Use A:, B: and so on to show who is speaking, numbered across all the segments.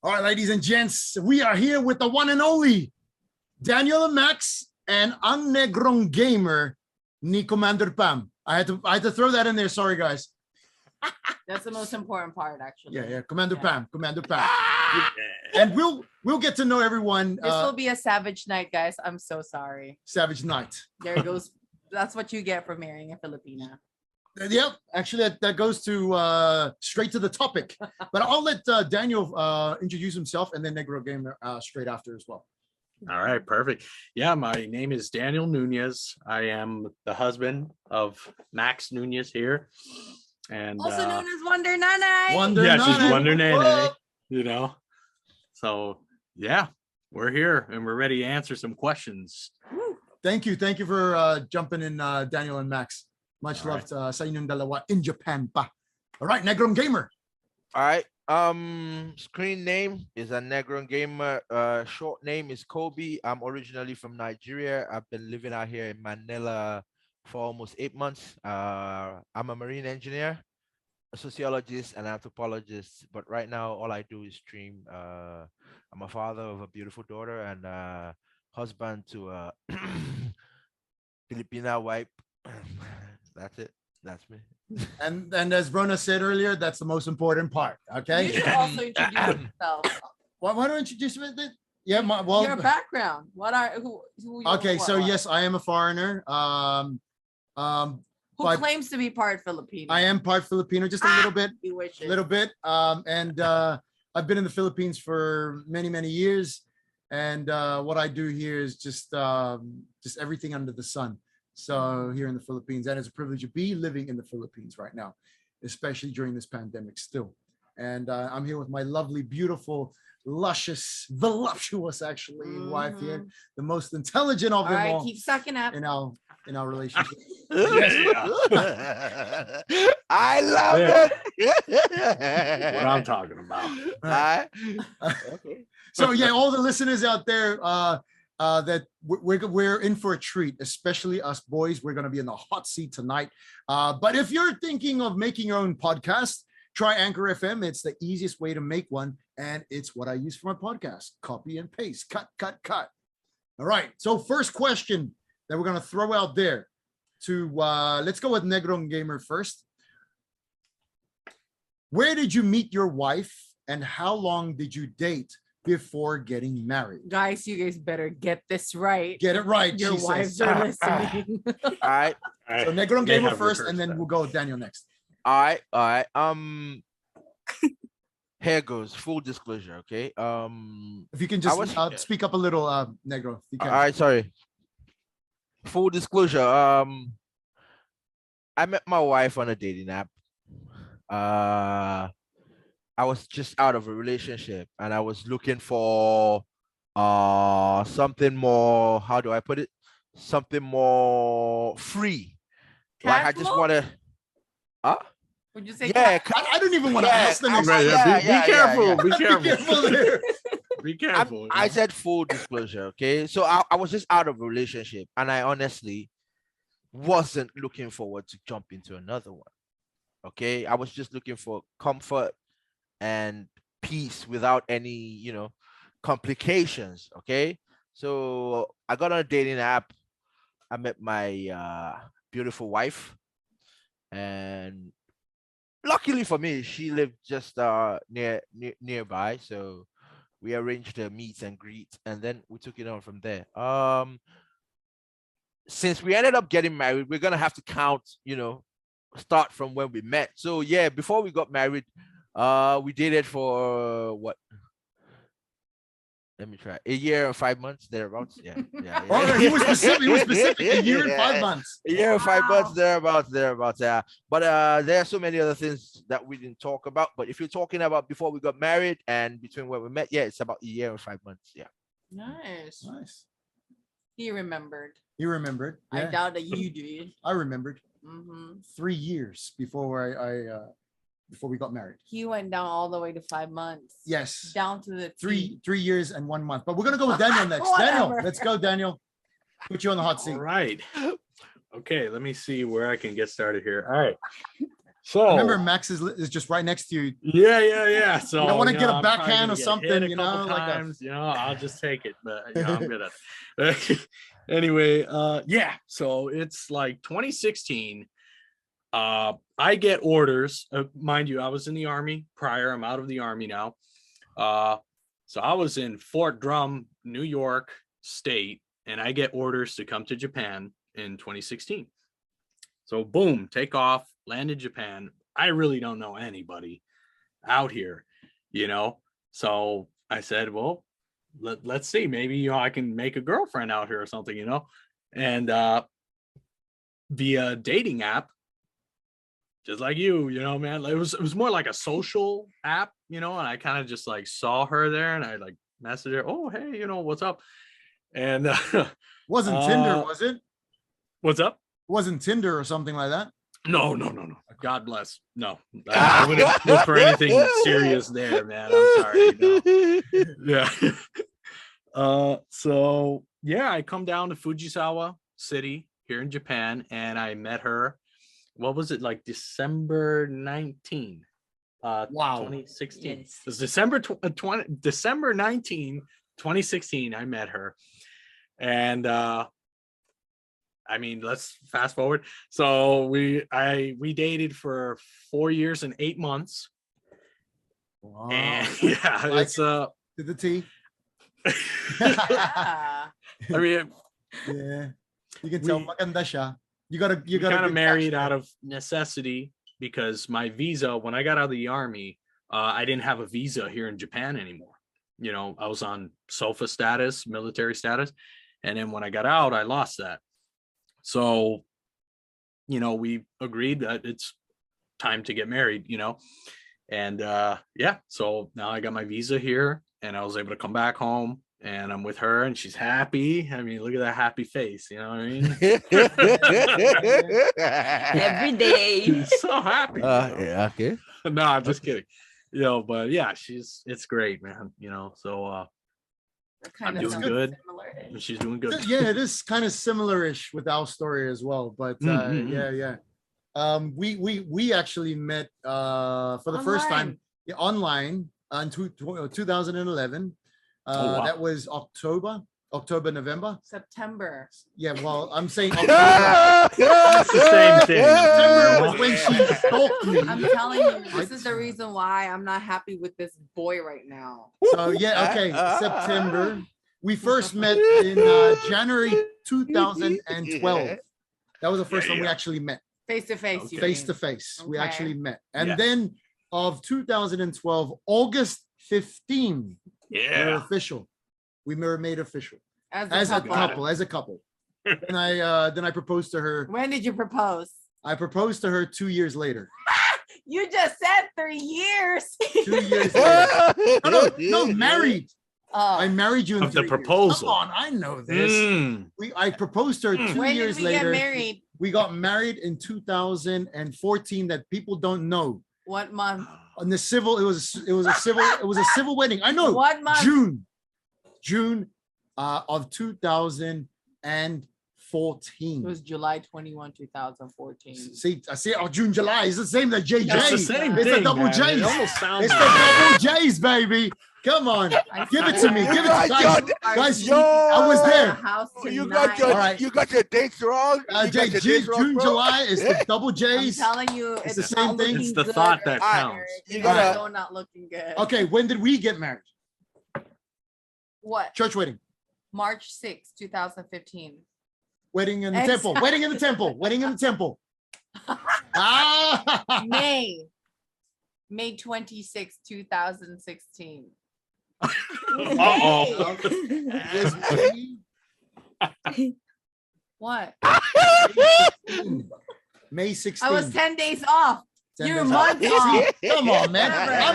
A: All right, ladies and gents, we are here with the one and only Daniel and Max and ang negrong gamer ni Commander Pam. I had to throw that in there. Sorry, guys.
B: That's the most important part, actually.
A: Yeah. Commander Pam. And we'll get to know everyone.
B: This will be a savage night, guys. I'm so sorry.
A: Savage night.
B: There goes. That's what you get for marrying a Filipina.
A: Yep, actually that goes to straight to the topic. But I'll let Daniel introduce himself and then Negro Gamer straight after as well.
C: All right, perfect. Yeah, my name is Daniel Nunez. I am the husband of Max Nunez here. And
B: Also known as Wonder Nanay.
C: She's Wonder Nanay, you know. So yeah, we're here and we're ready to answer some questions.
B: Woo.
A: Thank you for jumping in, Daniel and Max. Much
C: All
A: love sa inyong dalawa in Japan pa. All right, Negron Gamer.
D: All right. Screen name is a Negron Gamer. Short name is Kobe. I'm originally from Nigeria. I've been living out here in Manila for almost 8 months. I'm a marine engineer, a sociologist, and anthropologist. But right now, all I do is stream. I'm a father of a beautiful daughter and husband to a Filipina wife. That's it. That's me.
A: And as Brona said earlier, that's the most important part. Okay.
B: You should also introduce yourself.
A: Why don't you introduce me? Yeah,
B: Your background. Who
A: okay, so yes, I am a foreigner.
B: Who claims to be part Filipino?
A: I am part Filipino, just a little bit.
B: You wish it.
A: Little bit. And I've been in the Philippines for many years. And what I do here is just everything under the sun. So here in the Philippines, and it's a privilege to be living in the Philippines right now, especially during this pandemic still. And I'm here with my lovely, beautiful, luscious, voluptuous actually wife here, the most intelligent of them all.
B: Keep sucking up.
A: In our relationship.
D: I love
C: it. What I'm talking about.
A: So yeah, all the listeners out there, that we're in for a treat, especially us boys. We're going to be in the hot seat tonight. But if you're thinking of making your own podcast, try Anchor FM. It's the easiest way to make one. And it's what I use for my podcast. Copy and paste, cut. All right. So first question that we're going to throw out there to, let's go with Negron Gamer first. Where did you meet your wife and how long did you date before getting married?
B: Guys, you guys better get this right.
A: Get it right.
B: Your wives are listening.
D: All right.
A: So Negron Gamer first, and then we'll go with Daniel next.
D: All right. Here goes. Full disclosure, okay?
A: If you can just speak up a little, Negro.
D: All right, sorry. Full disclosure. I met my wife on a dating app. I was just out of a relationship and I was looking for something more, how do I put it? Something more free. Like I just want to
B: Would you say
D: I
A: don't even want to ask them.
C: Be careful. Be careful.
D: I said full disclosure, okay? So I was just out of a relationship and I honestly wasn't looking forward to jump into another one. Okay, I was just looking for comfort and peace without any, complications. Okay, so I got on a dating app. I met my beautiful wife, and luckily for me, she lived just nearby. So we arranged a meet and greet, and then we took it on from there. Since we ended up getting married, we're gonna have to count, start from when we met. So yeah, before we got married, we dated for what? Let me try. 1 year and 5 months, thereabouts. Yeah.
A: Oh, he was specific. 1 year and 5 months.
D: 1 year and 5 months, thereabouts. Yeah. But there are so many other things that we didn't talk about. But if you're talking about before we got married and between when we met, yeah, it's about 1 year and 5 months. Yeah.
B: Nice. He remembered.
A: You remembered.
B: Yeah. I doubt that you did.
A: I remembered.
B: 3
A: years before before we got married.
B: He went down all the way to 5 months.
A: Yes.
B: Down to the
A: 3 years and 1 month. But we're gonna go with Daniel next. Daniel, let's go, Daniel. Put you on the hot seat.
C: All right. Okay, let me see where I can get started here. All right. So
A: Remember, Max is just right next to you.
C: yeah. So
A: You don't want to get a
C: I'm probably
A: backhand
C: gonna
A: or
C: get
A: something,
C: hit a
A: you
C: couple
A: know, like a
C: times, I'll just take it. But I'm good at it. Anyway, yeah. So it's like 2016. I get orders. Mind you, I was in the army prior. I'm out of the army now. So I was in Fort Drum, New York State, and I get orders to come to Japan in 2016. So boom, take off, land in Japan. I really don't know anybody out here, So I said, well, let's see. Maybe I can make a girlfriend out here or something, And via dating app, just like you, man. It was more like a social app, and I kind of just like saw her there and I like messaged her, oh hey, what's up? And
A: wasn't Tinder, was it?
C: What's up?
A: Wasn't Tinder or something like that?
C: No. God bless. No, I wouldn't look for anything serious there, man. I'm sorry. No. Yeah. So yeah, I come down to Fujisawa City here in Japan, and I met her. What was it, like December 19?
A: Wow.
C: 2016.
B: Yes.
C: It was December 19, 2016. I met her, and I mean, let's fast forward. So we dated for 4 years and 8 months.
A: Wow.
C: And yeah,
A: Like
C: it's
A: to the T.
B: Yeah.
C: I mean,
A: Yeah, you can tell
C: We-
A: maganda siya. You
C: we
A: gotta
C: kind of
A: be
C: married
A: passionate.
C: out of necessity because my visa, when I got out of the army, I didn't have a visa here in Japan anymore. I was on SOFA status, military status, and then when I got out, I lost that. So, we agreed that it's time to get married, and yeah, so now I got my visa here and I was able to come back home and I'm with her and she's happy. I mean, look at that happy face, you know what I mean?
B: Every day.
C: She's so happy.
D: Yeah, okay.
C: No, I'm just kidding. But yeah, it's great, man. So
B: Kind
C: doing good.
B: similar-ish.
C: she's doing good.
A: Yeah, it is kind of similar-ish with our story as well. But yeah. We actually met for the first time online in 2011.
C: Wow.
A: That was October, November.
B: September.
A: Yeah, well, I'm saying October.
C: It's the same thing.
A: September was when she stalked me.
B: I'm telling you, this is the reason why I'm not happy with this boy right now.
A: So yeah, okay, September. We first met in January 2012. That was the first time we actually met.
B: Face to face.
C: Okay.
A: Face to face. We
B: Okay.
A: actually met. And
C: Yeah.
A: then of 2012, August 15, we were
C: Yeah.
A: official. We were made official
B: As
A: as a
B: couple.
A: couple. And then I proposed to her.
B: When did you propose?
A: I proposed to her 2 years later.
B: You just said 3 years.
A: 2 years later. No, married.
B: Oh.
A: I married you in
C: Of the
A: 3 years.
C: proposal.
A: Come on, I know this.
C: Mm.
A: I proposed to her 2
B: When
A: years
B: did we
A: later.
B: get married?
A: We got married in 2014. That people don't know.
B: What month?
A: On the civil, it was a civil wedding. I know.
B: What month?
A: June of 2014.
B: It was July 21, 2014.
A: See, I see. Oh, June, July. It's the same as JJ.
C: That's the same
A: It's
C: thing,
A: the double
C: man.
A: J's.
C: It almost sounds
A: It's the
C: like-
A: double J's, baby. Come on,
B: I
A: give it to me. Give it to
D: Oh my
A: guys.
D: God.
A: Guys,
D: Yo.
A: I was there.
B: House
D: You
B: tonight.
D: got your
A: All right.
D: you got your dates wrong. You got your dates wrong,
A: June,
D: bro.
A: July is the double
B: I'm
A: J's.
B: telling you,
A: It's
B: it's
A: the same
B: not
A: thing.
B: looking
C: It's the
B: good
C: thought
B: right
C: that
B: now.
C: counts.
D: You
B: It's
D: gotta-
B: so not looking good.
A: Okay, when did we get married?
B: What?
A: Church wedding.
B: March 6, 2015.
A: Wedding in the
B: Exactly.
A: temple. Wedding in the temple. Wedding in the temple. Ah.
B: May 26, 2016.
C: Uh-oh.
B: What?
A: May 16.
B: I was 10 days off.
A: 10
B: You're
A: days
B: months
A: off.
B: off.
A: Come on, man.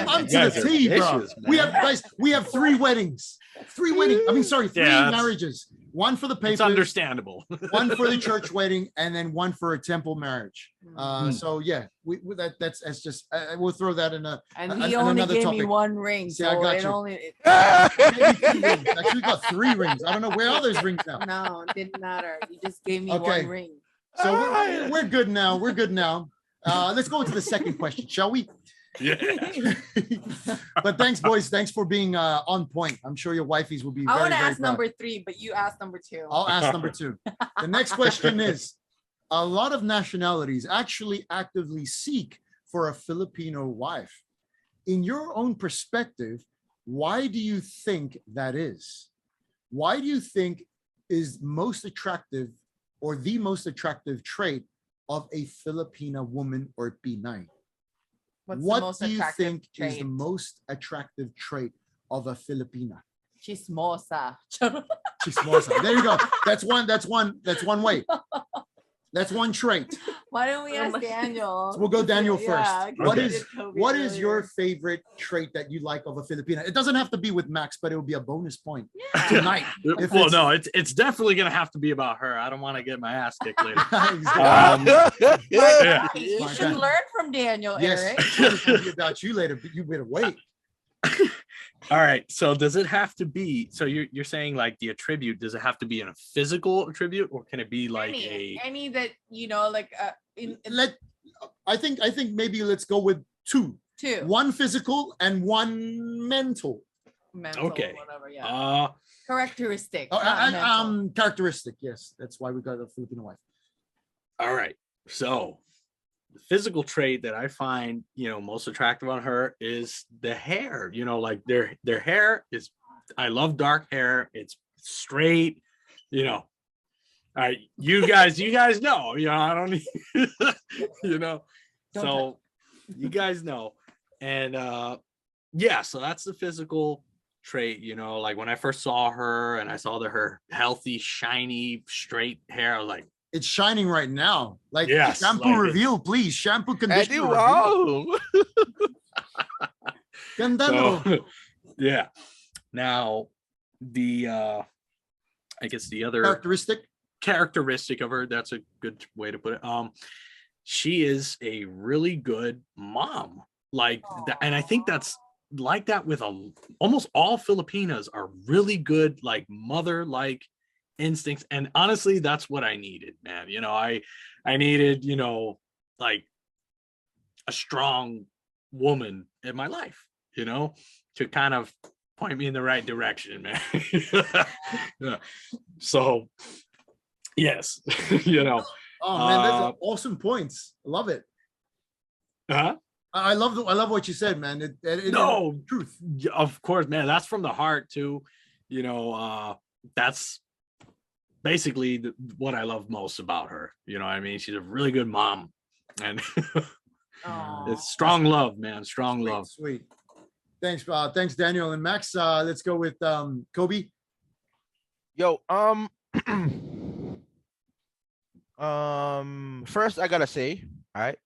A: I'm
C: You
A: to
C: guys
A: the
C: are
A: T, bro.
C: vicious,
A: We
C: man.
A: have guys. We have 3 weddings. 3 weddings. I mean, sorry, 3
C: Yeah, that's-
A: marriages. One for the
C: It's
A: papers,
C: understandable.
A: one for the church wedding, and then one for a temple marriage.
C: Hmm.
A: So yeah, that's just we'll throw that in a.
B: And
A: an-
B: he only
A: another
B: gave me
A: topic.
B: 1 ring.
A: See,
B: So
A: I got
B: it
A: you.
B: only.
A: Maybe 2 rings. Actually, we got 3 rings. I don't know where are those rings now.
B: No, it didn't matter. You just gave me
A: Okay.
B: 1 ring.
A: So we're good now. We're good now. Let's go to the second question, shall we?
C: Yeah.
A: But thanks, boys. Thanks for being on point. I'm sure your wifeys will be
B: I
A: very,
B: want to
A: very
B: ask
A: proud.
B: number 3, but you asked number 2.
A: I'll ask number 2. The next question is, a lot of nationalities actually actively seek for a Filipino wife. In your own perspective, why do you think that is? Why do you think is most attractive or the most attractive trait of a Filipina woman or Pinay?
B: What's the
A: What
B: most
A: do you
B: attractive
A: think is
B: trait?
A: the most attractive trait of a Filipina?
B: Chismosa.
A: Chismosa. There you go. That's one way. That's one trait.
B: Why don't we ask Daniel?
A: So we'll go Daniel first.
B: Yeah,
A: What
C: Okay.
A: is what is your favorite trait that you like of a Filipina? It doesn't have to be with Max, but it will be a bonus point tonight. If
C: Well,
A: it's-
C: no, it's definitely gonna have to be about her. I don't want to get my ass kicked later.
A: Exactly.
C: Yeah.
B: You
A: My
B: should
A: God.
B: learn from Daniel,
A: Yes,
B: Eric.
A: it's gonna be about you later, but you better wait.
C: All right. So does it have to be? So you're saying like the attribute? Does it have to be in a physical attribute, or can it be like
B: any that like
A: I think maybe let's go with 2.
B: 2
A: One physical and one mental.
B: mental,
C: Okay.
B: whatever, yeah. Characteristic. not mental.
A: Characteristic. Yes, that's why we got a Filipino wife.
C: All right. So the physical trait that I find, most attractive on her is the hair. Like their hair is, I love dark hair. It's straight, All right, you guys know, I don't need, so you guys know. And yeah, so that's the physical trait, like when I first saw her and I saw her healthy, shiny, straight hair, I was like,
A: It's shining right now. Like
C: Yes,
A: shampoo
C: like
A: reveal, please. Shampoo conditioner.
D: Wow.
A: Ganda
C: so,
A: no.
C: yeah. Now the I guess the other
A: Characteristic.
C: of her, that's a good way to put it. She is a really good mom. Like that, and I think that's like that with almost all Filipinas are really good, like mother-like instincts. And honestly, that's what I needed, man. I needed, like a strong woman in my life, to kind of point me in the right direction, man. Yeah. So yes.
A: Oh man, that's awesome points. I love it.
C: Huh?
A: I love what you said, man. It
C: No,
A: is truth.
C: Yeah, of course, man. That's from the heart too. That's basically what I love most about her. What I mean? She's a really good mom, and it's strong love, man. Strong love.
A: Sweet. Thanks, Daniel and Max. Let's go with Kobe.
D: Yo, first I gotta say, all right,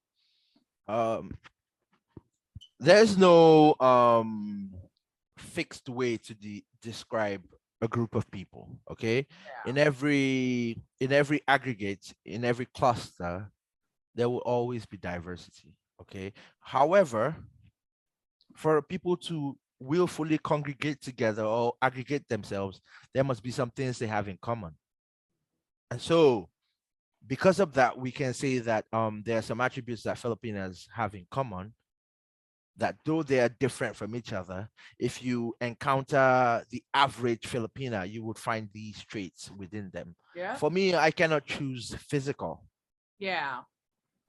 D: there's no fixed way to describe a group of people. Okay, in every aggregate, in every cluster, there will always be diversity. Okay, however, for people to willfully congregate together or aggregate themselves, there must be some things they have in common. And so because of that, we can say that there are some attributes that Filipinas have in common, that though they are different from each other, if you encounter the average Filipina, you would find these traits within them.
B: Yeah.
D: For me, I cannot choose physical.
B: Yeah.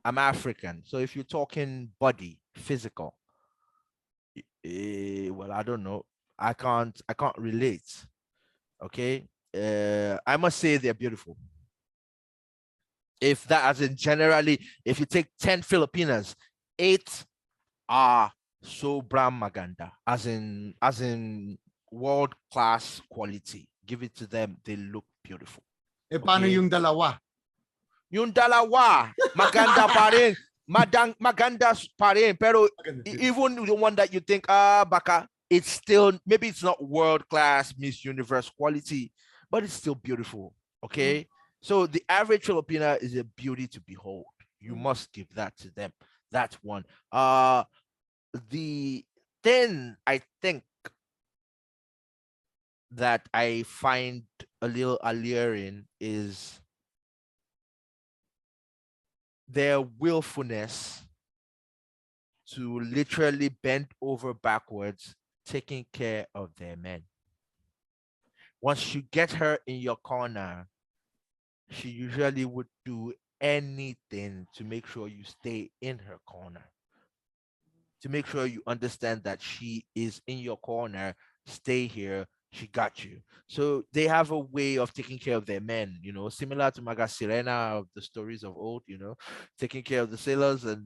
D: I'm African. So if you're talking body, physical, well, I don't know. I can't relate. Okay. I must say they're beautiful. If that, as in generally, if you take 10 Filipinas, 8 are sobrang maganda, as in world-class quality. Give it to them, they look beautiful.
A: Paano
D: Okay.
A: yung dalawa?
D: Yung dalawa, maganda pa rin. Maganda pa rin. Pero even the one that you think, baka, it's still, maybe it's not world-class Miss Universe quality, but it's still beautiful. Okay. So the average Filipina is a beauty to behold. You must give that to them. That's one. The thing I think that I find a little alluring is their willfulness to literally bend over backwards, taking care of their men. Once you get her in your corner, she usually would do anything to make sure you stay in her corner, to make sure you understand that she is in your corner, stay here, she got you. So they have a way of taking care of their men, similar to Maga Sirena of the stories of old, taking care of the sailors and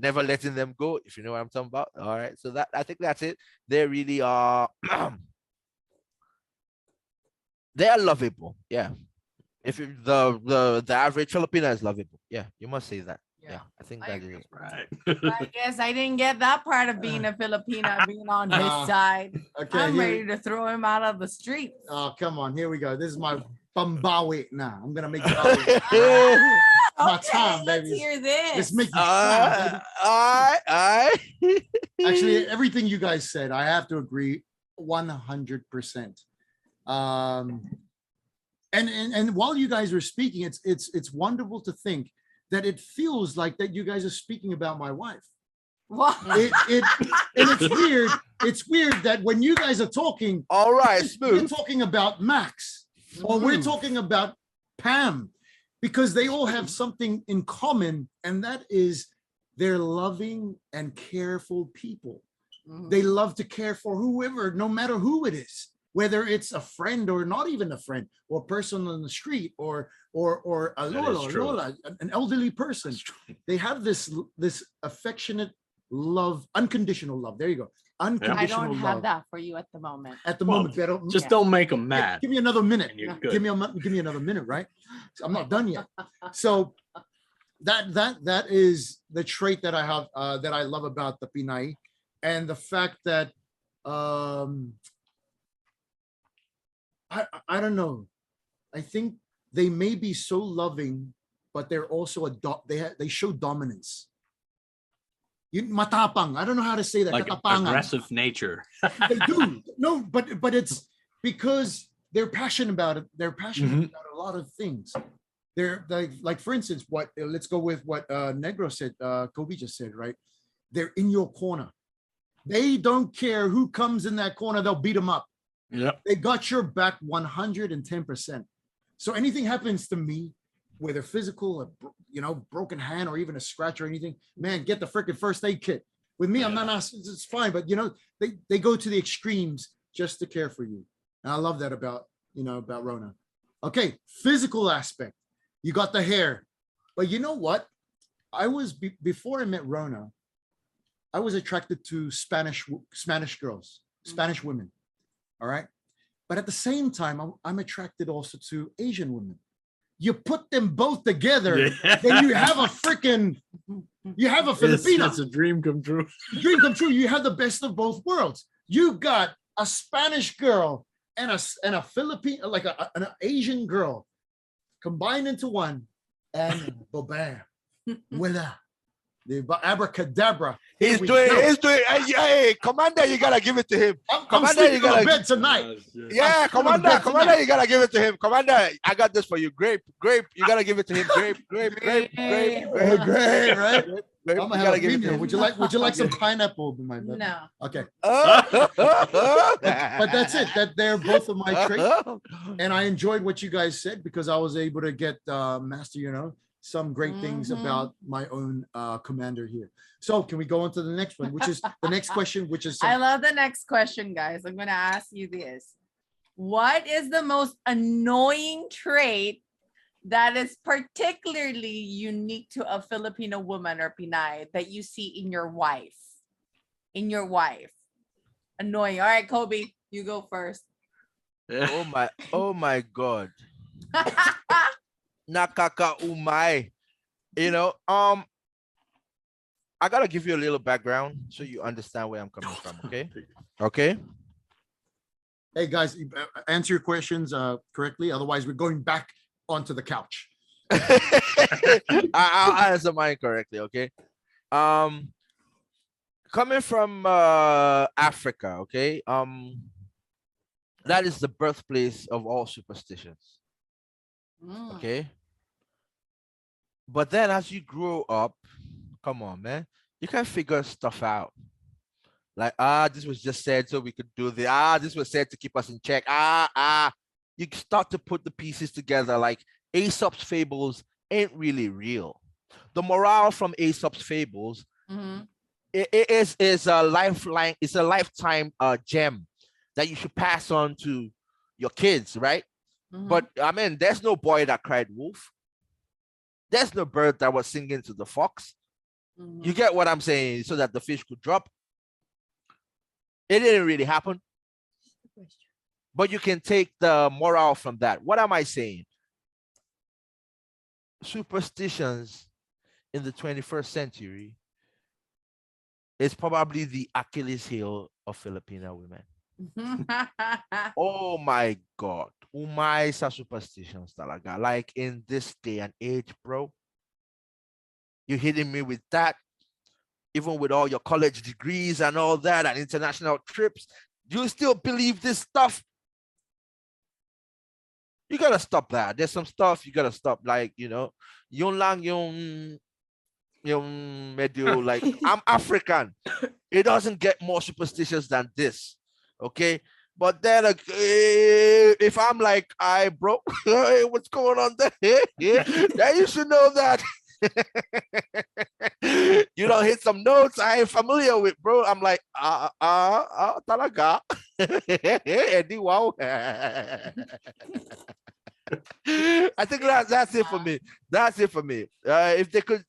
D: never letting them go, if you know what I'm talking about. All right. So that, I think that's it. They really are, they are lovable. Yeah. If the average Filipino is lovable. Yeah, you must say that. Yeah, I think that is
C: Right.
B: I guess I didn't get that part of being a Filipina, being on his side.
A: Okay,
B: I'm ready to throw him out of the streets.
A: Oh, come on. Here we go. This is my Bambawi now. I'm gonna make it my time,
B: let's
A: baby.
B: hear this.
A: Let's make you shine, baby. Actually, everything you guys said, I have to agree 100%. And while you guys were speaking, it's wonderful to think that it feels like that you guys are speaking about my wife.
B: What?
A: And it's weird. It's weird that when you guys are talking,
D: all right,
A: we're
D: smooth.
A: talking about Max or we're talking about Pam, because they all have something in common, and that is they're loving and careful people. They love to care for whoever, no matter who it is, whether it's a friend or not even a friend, or a person on the street, or a Lola, an elderly person. They have this affectionate love, unconditional love. There you go. Unconditional
B: I don't
A: love.
B: have that for you at the moment.
A: At the moment, pero,
C: Just don't make them mad.
A: give me another minute.
C: And you're good.
A: Give me another minute, right? So I'm not done yet. So that is the trait that I have, that I love about the Pinay, and the fact that I don't know. I think they may be so loving, but they're also they show dominance. Matapang. I don't know how to say that.
C: Like
A: Katapangan.
C: aggressive nature.
A: They do. No, but it's because they're passionate about it. They're passionate about a lot of things. They're like for instance, let's go with what Negro said, Kobe just said, right? They're in your corner. They don't care who comes in that corner, they'll beat them up.
C: Yep.
A: They got your back 110%. So anything happens to me, whether physical, broken hand, or even a scratch or anything, man, get the freaking first aid kit. With me, I'm not asking, it's fine, but they go to the extremes just to care for you. And I love that about Rona. Okay, physical aspect. You got the hair. But you know what? Before I met Rona, I was attracted to Spanish girls, Spanish women. All right. But at the same time, I'm attracted also to Asian women. You put them both together, then you have a Filipina.
C: It's a dream come true.
A: Dream come true. You have the best of both worlds. You got a Spanish girl and a Filipino, like an Asian girl, combined into one, and bam, voila. The abracadabra.
D: He's doing. Hey, Commander, you gotta give it to him.
A: I'm sleeping on bed tonight.
D: Yeah, Commander, you gotta give it to him. Commander, I got this for you. Grape, you gotta give it to him. Grape,
A: right?
D: You gotta give it to him.
A: Would you like some pineapple in my bed?
B: No.
A: Okay. But that's it. That they're both of my traits, and I enjoyed what you guys said because I was able to get Master, some great things about my own commander here. So can we go on to the next one, which is the next question, which is
B: I love the next question, guys. I'm going to ask you this. What is the most annoying trait that is particularly unique to a Filipino woman or Pinay that you see in your wife? Annoying. All right, Kobe, you go first.
D: Oh my God. Nakaka umay. I gotta give you a little background so you understand where I'm coming from. Okay.
A: Hey guys, answer your questions correctly. Otherwise, we're going back onto the couch.
D: I'll answer mine correctly. Okay. Coming from Africa. Okay. That is the birthplace of all superstitions. Okay. But then as you grow up, come on, man, you can figure stuff out. Like, this was just said so we could do this. This was said to keep us in check. You start to put the pieces together. Like Aesop's fables ain't really real. The morale from Aesop's fables it is a lifeline. It's a lifetime gem that you should pass on to your kids, right? But I mean, there's no boy that cried wolf. There's no bird that was singing to the fox. You get what I'm saying? So that the fish could drop. It didn't really happen. But you can take the moral from that. What am I saying? Superstitions in the 21st century is probably the Achilles heel of Filipino women. Oh my God. Umay sa superstitions talaga. Like in this day and age, bro. You're hitting me with that. Even with all your college degrees and all that and international trips, you still believe this stuff? You gotta stop that. There's some stuff you gotta stop. Like, you know, yung lang yung medio, like, I'm African. It doesn't get more superstitious than this. Okay. But then if I'm like, bro, hey, what's going on there? Then you should know that. You don't hit some notes I ain't familiar with, bro. I'm like, talaga. Eddie, wow. I think that's it for me. That's it for me. If we could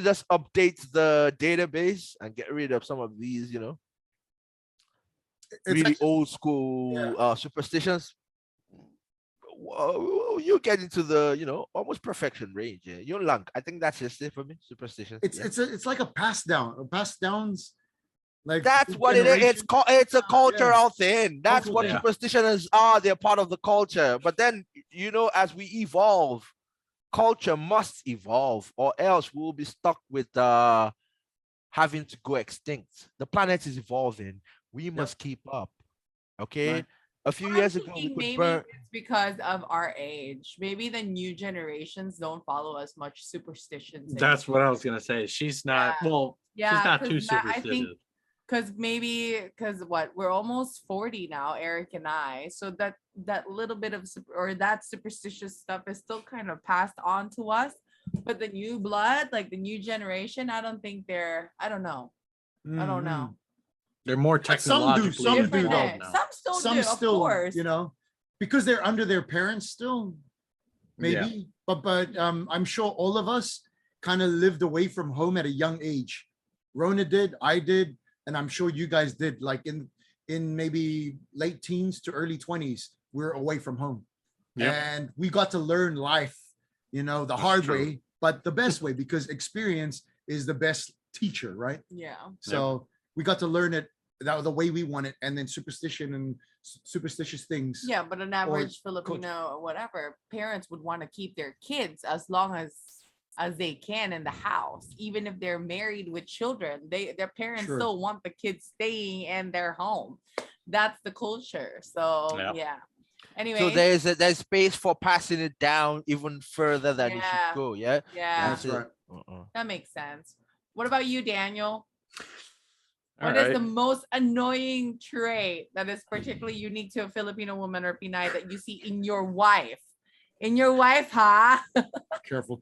D: just update the database and get rid of some of these, you know, really old school superstitions, you get into the, you know, almost perfection range. Yeah, you're lang. I think that's just it for me. Superstition.
A: It's like a pass downs. Like
D: that's what it is. It's a cultural thing. That's what superstitions are. They're part of the culture. But then, you know, as we evolve, culture must evolve, or else we'll be stuck with having to go extinct. The planet is evolving. We must keep up. Okay. Right. A few years ago,
B: maybe it's because of our age. Maybe the new generations don't follow as much superstitions.
C: That's what I was gonna say. She's not. Yeah. Well, she's not too superstitious.
B: Because we're almost 40 now, Eric and I. So that little bit of that superstitious stuff is still kind of passed on to us. But the new blood, like the new generation, I don't think they're. I don't know. I don't know.
C: They're more technologically
A: some do though.
B: Some still, of course.
A: You know, because they're under their parents still, maybe. Yeah. But I'm sure all of us kind of lived away from home at a young age. Rona did, I did, and I'm sure you guys did. Like in maybe late teens to early 20s, we're away from home, and we got to learn life, you know, the hard way, but the best way, because experience is the best teacher, right?
B: Yeah.
A: So. We got to learn it the way we want it, and then superstition and superstitious things.
B: Yeah, but an average Filipino or whatever, parents would want to keep their kids as long as they can in the house, even if they're married with children. Their parents still want the kids staying in their home. That's the culture. So yeah. Anyway,
D: so there's space for passing it down even further than it should go. Yeah,
A: that's right.
B: That makes sense. What about you, Daniel? What is the most annoying trait that is particularly unique to a Filipino woman or Pinay that you see in your wife? In your wife, huh?
A: Careful.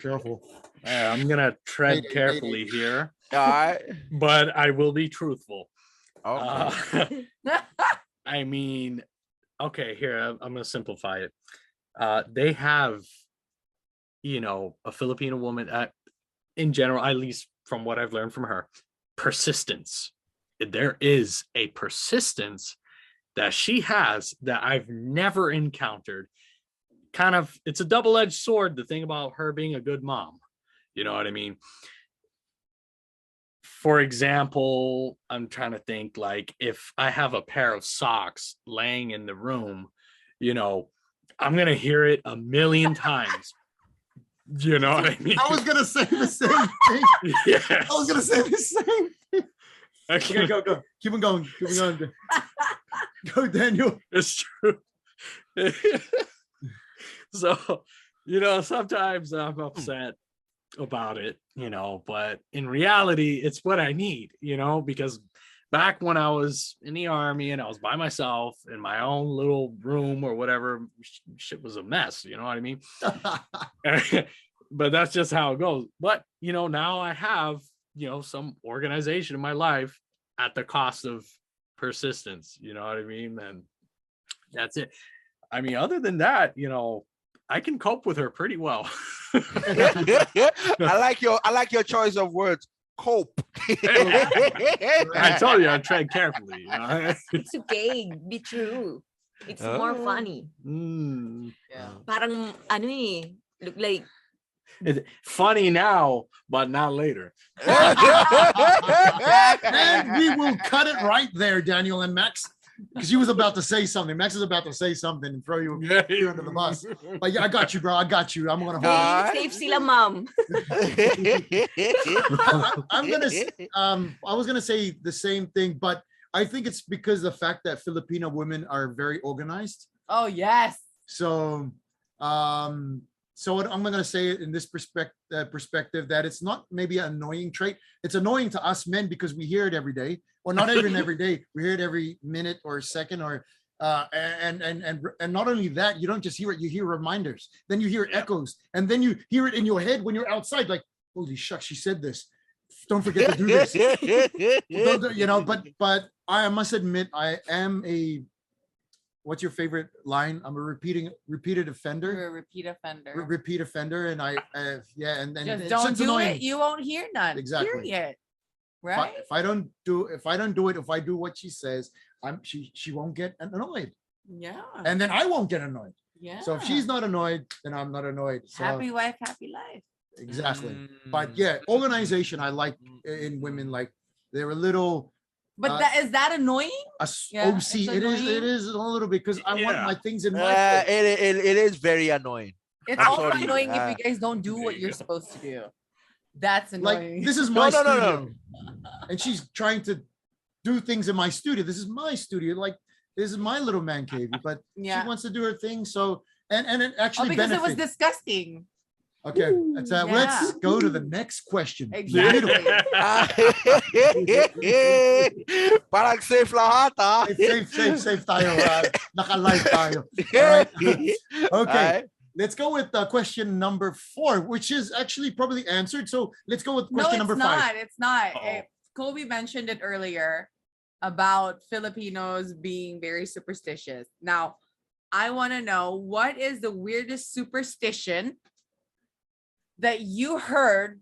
C: I'm gonna tread carefully here.
D: All right.
C: But I will be truthful.
D: Okay.
C: I mean, okay, here, I'm gonna simplify it. They have, you know, a Filipino woman in general, at least from what I've learned from her, persistence. There is a persistence that she has that I've never encountered. Kind of, it's a double-edged sword, the thing about her being a good mom. You know what I mean? For example, I'm trying to think, like, if I have a pair of socks laying in the room, you know, I'm going to hear it a million times. You know what I mean?
A: I was going to say the same thing.
C: Yes.
A: I was going to say the same thing. Okay, go. Keep on going. Go, Daniel.
C: It's true. So, you know, sometimes I'm upset about it, but in reality, it's what I need, because back when I was in the army and I was by myself in my own little room or whatever, shit was a mess. You know what I mean? But that's just how it goes. But, now I have, some organization in my life at the cost of persistence. You know what I mean? And that's it. I mean, other than that, I can cope with her pretty well.
D: I like your choice of words. Cope.
C: I told you I tread carefully.
E: It's okay. Be true. It's more funny.
B: Yeah.
E: Parang ano eh, look like
C: It's funny now, but not later.
A: And we will cut it right there, Daniel and Max, because you was about to say something. Max is about to say something and throw you under the bus. But yeah, I got you, bro. I got you. I'm gonna hold
E: safe sila, ma'am.
A: I'm gonna I was gonna say the same thing, but I think it's because the fact that Filipino women are very organized.
B: Oh yes.
A: So so what I'm gonna say in this perspective that it's not maybe an annoying trait. It's annoying to us men because we hear it every day, or not even every day. We hear it every minute or second, or and not only that, you don't just hear it, you hear reminders, then you hear echoes, and then you hear it in your head when you're outside, like, holy shucks, she said this. Don't forget to do this. But I must admit, I am a, what's your favorite line? I'm a repeated offender.
B: You're a repeat offender.
A: Repeat offender, and I and
B: Just
A: it's
B: don't do
A: annoying.
B: it. You won't hear none.
A: Exactly.
B: Period.
A: If
B: Right?
A: I don't do it, if I do what she says, she won't get annoyed,
B: Yeah.
A: and then I won't get annoyed.
B: Yeah.
A: So if she's not annoyed, then I'm not annoyed. So
B: happy wife, happy life.
A: exactly. But yeah, organization I like in women, like they're a little
B: But is that annoying? Yeah,
A: OC.
B: it's
A: It
B: annoying.
A: is a little bit because I want
C: Yeah.
A: my things in my place.
D: It is very annoying.
B: It's
D: I'm
B: also
D: sorry,
B: annoying if you guys don't do what you're supposed to do. That's annoying.
A: Like this is
D: No,
A: my
D: no, no,
A: studio,
D: no.
A: and she's trying to do things in my studio. This is my studio. Like this is my little man cave, but
B: Yeah.
A: she wants to do her thing. So and it
B: Oh,
A: actually
B: because it was
A: benefits.
B: disgusting.
A: Okay, let's
B: Yeah.
A: go to the next question.
B: Exactly.
D: Parang safe lahat, ha?
A: Safe tayo. Naka-live tayo. Alright. Okay,
D: Alright.
A: let's go with question number 4, which is actually probably answered. So let's go with
B: No,
A: question
B: it's
A: number
B: not.
A: 5.
B: It's not.
C: Uh-oh.
B: Kobe mentioned it earlier about Filipinos being very superstitious. Now, I want to know, what is the weirdest superstition that you heard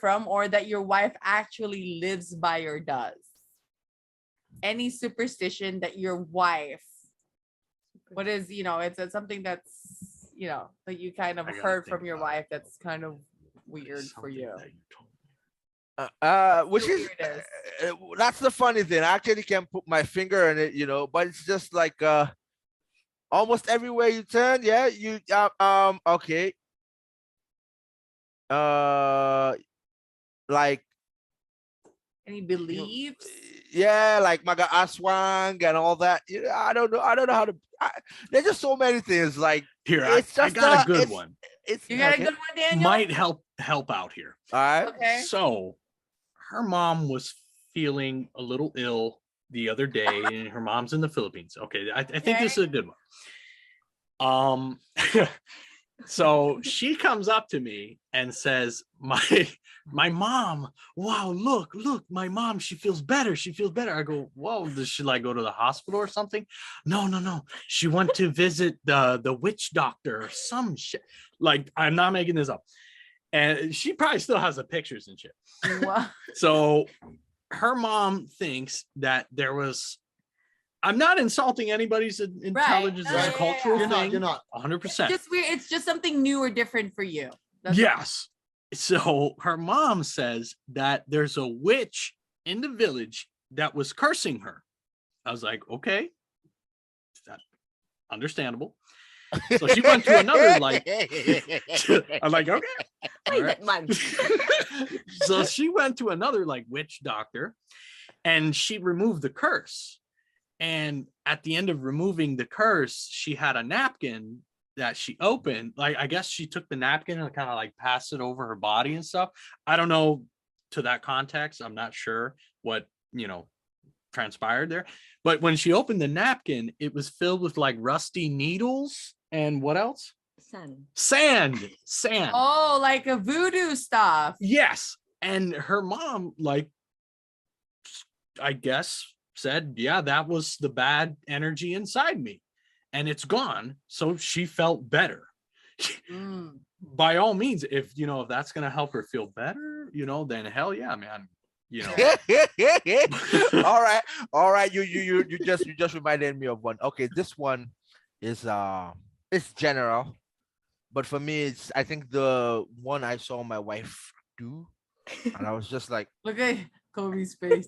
B: from, or that your wife actually lives by or does? Any superstition that your wife, what is, it's something that's, that you kind of
C: I gotta
B: heard
C: think
B: from your
C: about
B: wife
C: it.
B: that's kind of weird for
C: Something
B: you.
C: that told me.
D: Which is
B: Weirdest.
D: that's the funny thing. I actually can't put my finger on it, but it's just like almost everywhere you turn, yeah, you okay. Like
B: Any beliefs?
D: yeah, like maga aswang and all that. I don't know how to. There's just so many things. Like
C: Here, I
D: it's just
C: got a good
D: it's-
C: one.
D: It's
B: You got
D: okay.
B: a good one, Daniel?
C: Might help out here.
D: All right.
B: Okay.
C: So her mom was feeling a little ill the other day, and her mom's in the Philippines. Okay, I think this is a good one. So she comes up to me and says, my mom, wow, look, my mom, she feels better. I go, whoa, does she like go to the hospital or something? No. She went to visit the witch doctor or some shit. Like, I'm not making this up. And she probably still has the pictures and shit.
B: Wow.
C: So her mom thinks that there was, I'm not insulting anybody's intelligence as a
B: Yeah,
C: cultural
A: You're
C: thing.
A: not.
C: 100%.
B: Just weird. It's just something new or different for you. That's
C: Yes. So her mom says that there's a witch in the village that was cursing her. I was like, okay, that's understandable. So she went to another, like, I'm like, okay.
E: Ay,
C: All right.
E: that man.
C: So she went to another like witch doctor, and she removed the curse. And at the end of removing the curse, she had a napkin that she opened, like I guess she took the napkin and kind of like passed it over her body and stuff. I don't know to that context. I'm not sure what, transpired there. But when she opened the napkin, it was filled with like rusty needles and what else? Sand.
B: Oh, like a voodoo stuff.
C: Yes. And her mom, like, I guess said, yeah, that was the bad energy inside me and it's gone. So she felt better. By all means, if that's gonna help her feel better, then hell yeah, man.
D: all right. You just reminded me of one. Okay, this one is it's general, but for me, it's I think the one I saw my wife do, and I was just like,
B: look at Kobe's face.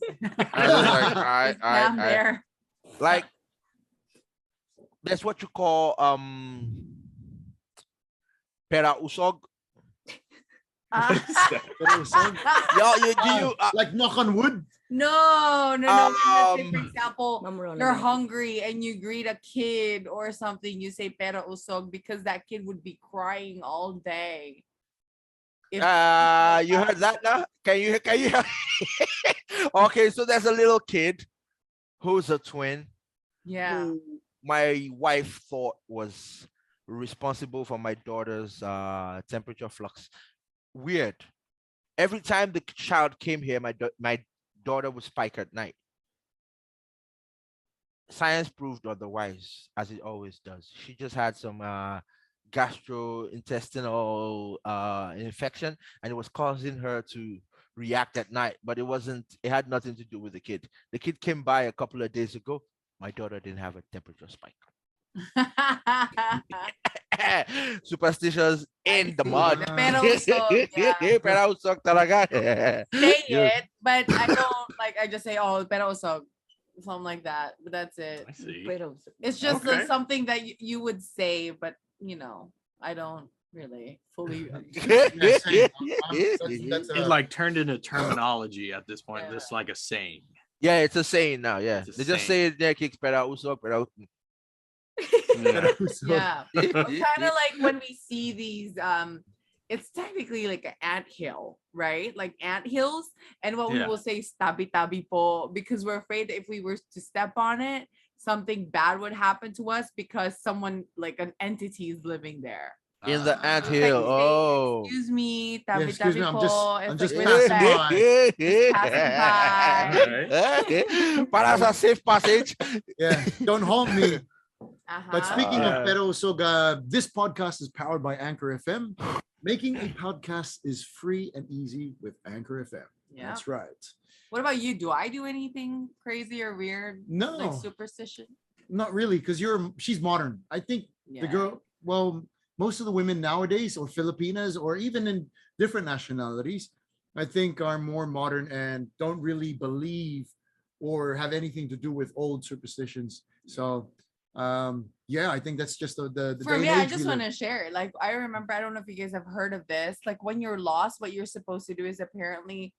D: I was like,
B: down there.
D: Like, that's what you call pera usog.
A: Like knock on wood?
B: No. Let's say, for example,
E: Mamrona.
B: you're hungry and you greet a kid or something. You say "pera usog" because that kid would be crying all day.
D: You heard that now? Can you? Okay, so there's a little kid who's a twin.
B: Yeah.
D: Who my wife thought was responsible for my daughter's temperature flux. Weird. Every time the child came here, my daughter would spike at night. Science proved otherwise, as it always does. She just had some gastrointestinal infection, and it was causing her to react at night. But it had nothing to do with the kid. The kid came by a couple of days ago. My daughter didn't have a temperature spike. Superstitions in the mud.
B: Pero usog, yeah.
D: Pera usog talaga.
B: Say it, but I don't like. I just say, "Oh, pero usog," something like that. But that's it.
C: I see.
B: It's just
C: Okay.
B: something that you would say, but I don't really fully.
A: That's
C: It like turned into terminology at this point.
B: Yeah.
C: It's like a saying.
D: Yeah, it's a saying now. Yeah,
C: It's a
D: they just
C: saying.
D: say it there. Kicks pera usog, pera.
B: Yeah. Kind of like when we see these it's technically like an ant hill, right? Like ant hills, and what we
C: Yeah.
B: will say tabi po, because we're afraid that if we were to step on it, something bad would happen to us because someone, like an entity, is living there.
D: In the ant
B: Like,
D: hill.
B: say,
D: Oh.
B: excuse me,
A: Yeah,
B: tabi
A: excuse me,
B: tabi
A: I'm
B: po.
A: just
B: It's like
A: passing
B: respect.
C: Alright.
D: Para sa safe passage.
A: Yeah, don't haunt me. But speaking
C: Yeah.
A: of Pero Usog, this podcast is powered by Anchor FM. Making a podcast is free and easy with Anchor FM.
B: Yeah.
A: That's right.
B: What about you? Do I do anything crazy or weird?
A: No.
B: Like superstition?
A: Not really, because she's modern. I think the
B: Yeah.
A: girl, well, most of the women nowadays, or Filipinas, or even in different nationalities, I think are more modern and don't really believe or have anything to do with old superstitions. So yeah, I think that's just the
B: For
A: day
B: me,
A: and
B: I
A: age
B: just
A: we
B: want
A: live.
B: to share. Like, I remember, I don't know if you guys have heard of this. Like, when you're lost, what you're supposed to do is apparently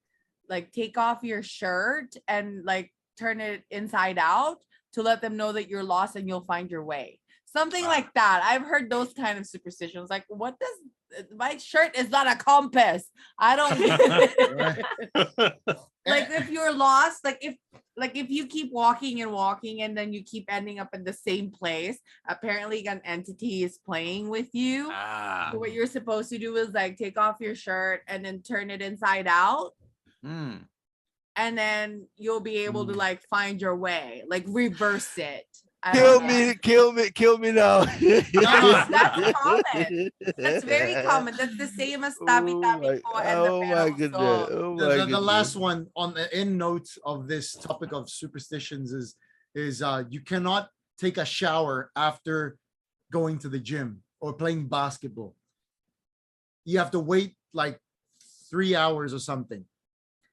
B: like take off your shirt and like turn it inside out to let them know that you're lost and you'll find your way. Something like that. I've heard those kind of superstitions. Like, what does my shirt is not a compass? I don't like if you're lost, like if you keep walking and then you keep ending up in the same place, apparently an entity is playing with you. So what you're supposed to do is like take off your shirt and then turn it inside out. And then you'll be able to like find your way, like reverse it.
D: Kill me now.
B: That's common. That's very common. That's the same as tabi tabi po and the pero
D: goodness.
B: usog.
D: Oh my
A: The
D: goodness.
A: last one on the end note of this topic of superstitions is you cannot take a shower after going to the gym or playing basketball. You have to wait like 3 hours or something.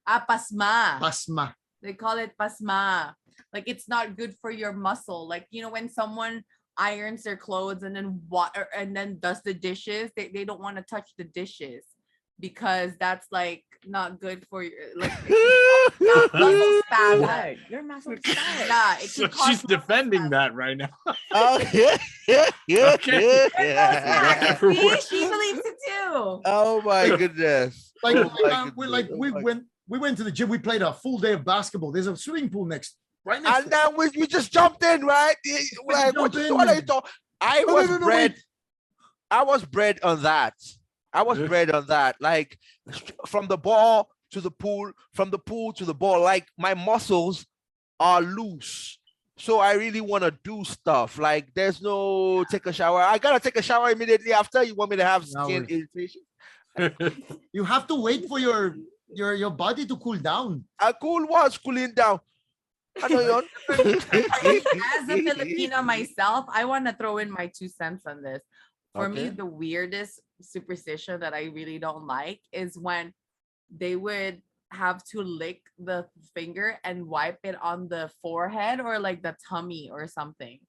B: Pasma.
A: Pasma.
B: They call it pasma. Like, it's not good for your muscle. Like, when someone irons their clothes and then water and then does the dishes, they don't want to touch the dishes because that's like not good for your like muscle spasm.
E: Tired. Your muscles tired.
B: Yeah, it
C: So
B: can cause
C: she's
B: muscle
C: defending
B: spasm.
C: that right now.
D: Oh yeah, yeah,
C: Okay.
D: yeah.
C: For
B: See,
C: what?
B: she believes it too.
D: Oh my goodness.
A: Like,
D: Oh my
A: we went to the gym. We played a full day of basketball. There's a swimming pool right next
D: And
A: to
D: then we just jumped in, right? Like, what
A: jump
D: you
A: in
D: what are you
A: and-
D: talking? I
A: No,
D: was
A: no, no,
D: bred.
A: wait.
D: I was bred on that. I was
C: Yeah.
D: bred on that. Like from the ball to the pool, from the pool to the ball. Like my muscles are loose. So I really want to do stuff. Like there's no take a shower. I gotta take a shower immediately after. You want me to have skin
A: Showers.
D: irritation?
A: You have to wait for your body to cool down.
D: I was cooling down. I know you're.
B: As a Filipino myself, I want to throw in my 2 cents on this. For me,
D: Okay.
B: the weirdest superstition that I really don't like is when they would have to lick the finger and wipe it on the forehead or like the tummy or something.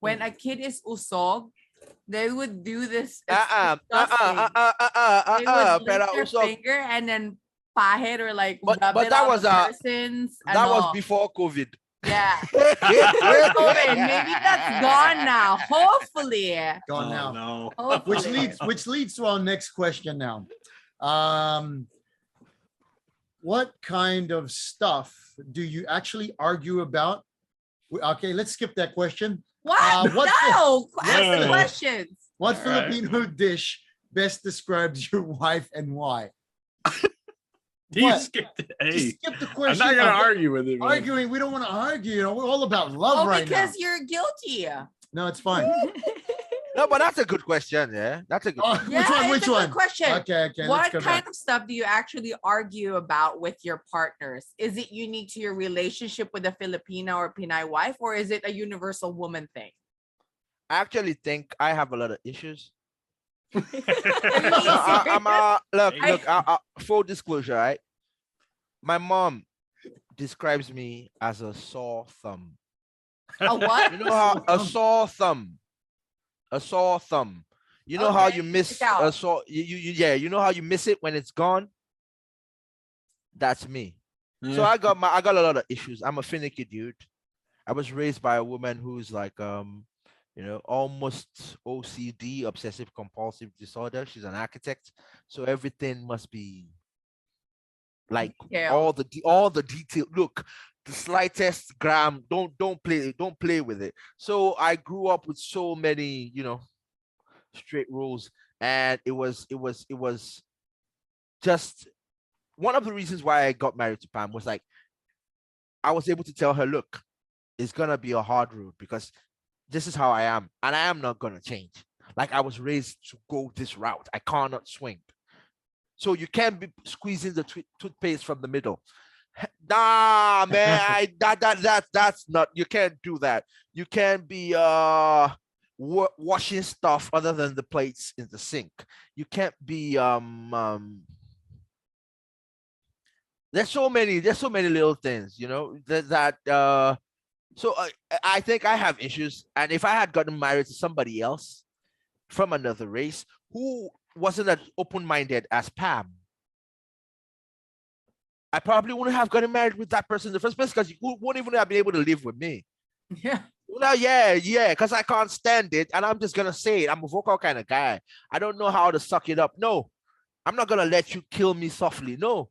B: When a kid is usog, they would do this. It's disgusting. They would lick
D: Pero
B: their
D: usog.
B: finger and then pahit or like
D: But-
B: rub
D: but
B: it
D: that
B: on
D: was
B: the
D: a-
B: persons. and
D: That was
B: all.
D: before COVID.
B: Yeah. COVID. Maybe that's gone now. Hopefully.
A: Gone
C: Oh,
A: now.
C: no.
B: Hopefully.
A: Which leads to our next question now. What kind of stuff do you actually argue about? Okay, let's skip that question.
B: What?
A: what-
B: No. Ask the
C: Yeah.
B: questions.
A: What
C: All right.
A: Filipino dish best describes your wife and why?
C: You
A: What?
C: skipped it.
A: Just
C: Hey,
A: skip the
C: I'm
A: question.
C: not gonna
A: I'm
C: argue with it. Man.
A: arguing. We don't want to argue. You know, we're all about love
B: Oh,
A: right now.
B: because you're guilty.
A: No, it's fine.
D: No, but that's a good question. Yeah, that's a good.
A: Oh,
B: Yeah,
A: which one?
B: it's
A: Which
B: a good
A: one?
B: question.
A: Okay, let's
B: What
A: go
B: kind
A: back.
B: of stuff do you actually argue about with your partners? Is it unique to your relationship with a Filipino or Pinay wife, or is it a universal woman thing?
D: I actually think I have a lot of issues.
B: Are you
D: No,
B: being
D: I'm look,
C: Hey.
D: look. Full disclosure, right? My mom describes me as a sore thumb.
B: A what?
D: You know how a sore thumb, a sore thumb. You know how
B: Okay,
D: you miss
B: stick out.
D: a sore. Yeah. You know how you miss it when it's gone. That's me. So
C: Yeah.
D: I got a lot of issues. I'm a finicky dude. I was raised by a woman who's like almost OCD, obsessive compulsive disorder. She's an architect, so everything must be like
B: Detailed.
D: all the detail. Look, the slightest gram, don't play with it. So I grew up with so many, straight rules, and it was just one of the reasons why I got married to Pam was like I was able to tell her, look, it's gonna be a hard road because this is how I am, and I am not gonna change. Like I was raised to go this route. I cannot swing. So you can't be squeezing the toothpaste from the middle. Nah, man, that's not. You can't do that. You can't be washing stuff other than the plates in the sink. You can't be There's so many little things, So I think I have issues, and if I had gotten married to somebody else from another race who wasn't as open-minded as Pam, I probably wouldn't have gotten married with that person in the first place because you wouldn't even have been able to live with me.
B: Yeah.
D: Well, yeah, because I can't stand it, and I'm just gonna say it. I'm a vocal kind of guy. I don't know how to suck it up. No, I'm not gonna let you kill me softly. No,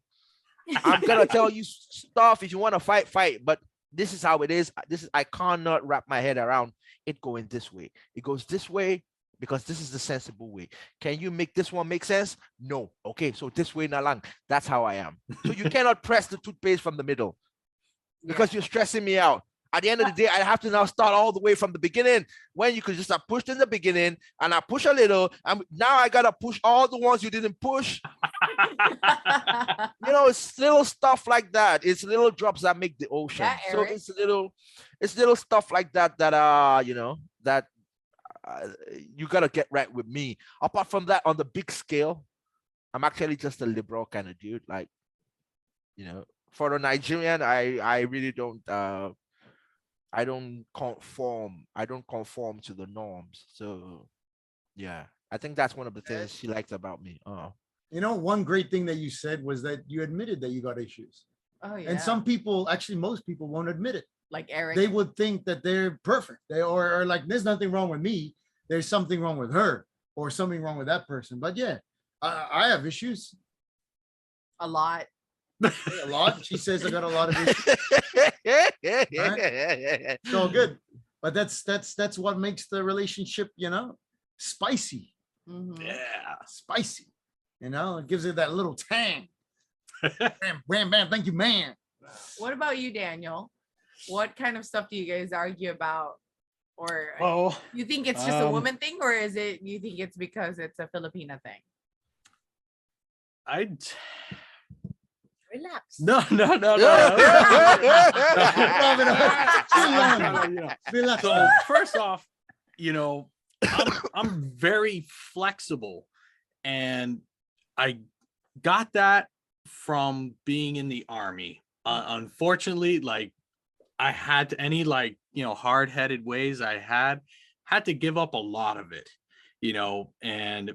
D: I'm gonna tell you stuff. If you want to fight, fight. But this is how it is. I cannot wrap my head around it going this way. It goes this way because this is the sensible way. Can you make this one make sense? No. Okay, so this way, nalang. That's how I am. So you cannot press the toothpaste from the middle because you're stressing me out. At the end of the day, I have to now start all the way from the beginning when you could just have pushed in the beginning and I push a little, and now I gotta push all the ones you didn't push. It's little stuff like that. It's little drops that make the ocean.
B: Yeah,
D: So
B: Eric.
D: it's little stuff like that that you gotta get right with me. Apart from that, on the big scale, I'm actually just a liberal kind of dude. Like, for a Nigerian, I really don't I don't conform to the norms. So yeah, I think that's one of the things she likes about me.
A: You know, one great thing that you said was that you admitted that you got issues.
B: Oh yeah.
A: And some people, actually most people won't admit it.
B: like Eric.
A: They would think that they're perfect. They or like there's nothing wrong with me. There's something wrong with her or something wrong with that person. But yeah, I have issues.
B: a lot.
A: A lot. She says I got a lot of issues. It's all good. But that's what makes the relationship, you know, spicy.
B: Mhm.
C: Yeah.
A: Spicy. You know, it gives it that little tang. Bam, bam, bam. Thank you, man.
B: What about you, Daniel? What kind of stuff do you guys argue about? Or
C: Oh,
B: you think it's just a woman thing, or is it you think it's because it's a Filipina thing?
C: I
E: Relax.
C: no.
A: Relax.
C: So first off, you know, I'm very flexible, and I got that from being in the army. Unfortunately, like I had to, any like, you know, hard-headed ways I had to give up a lot of it, you know, and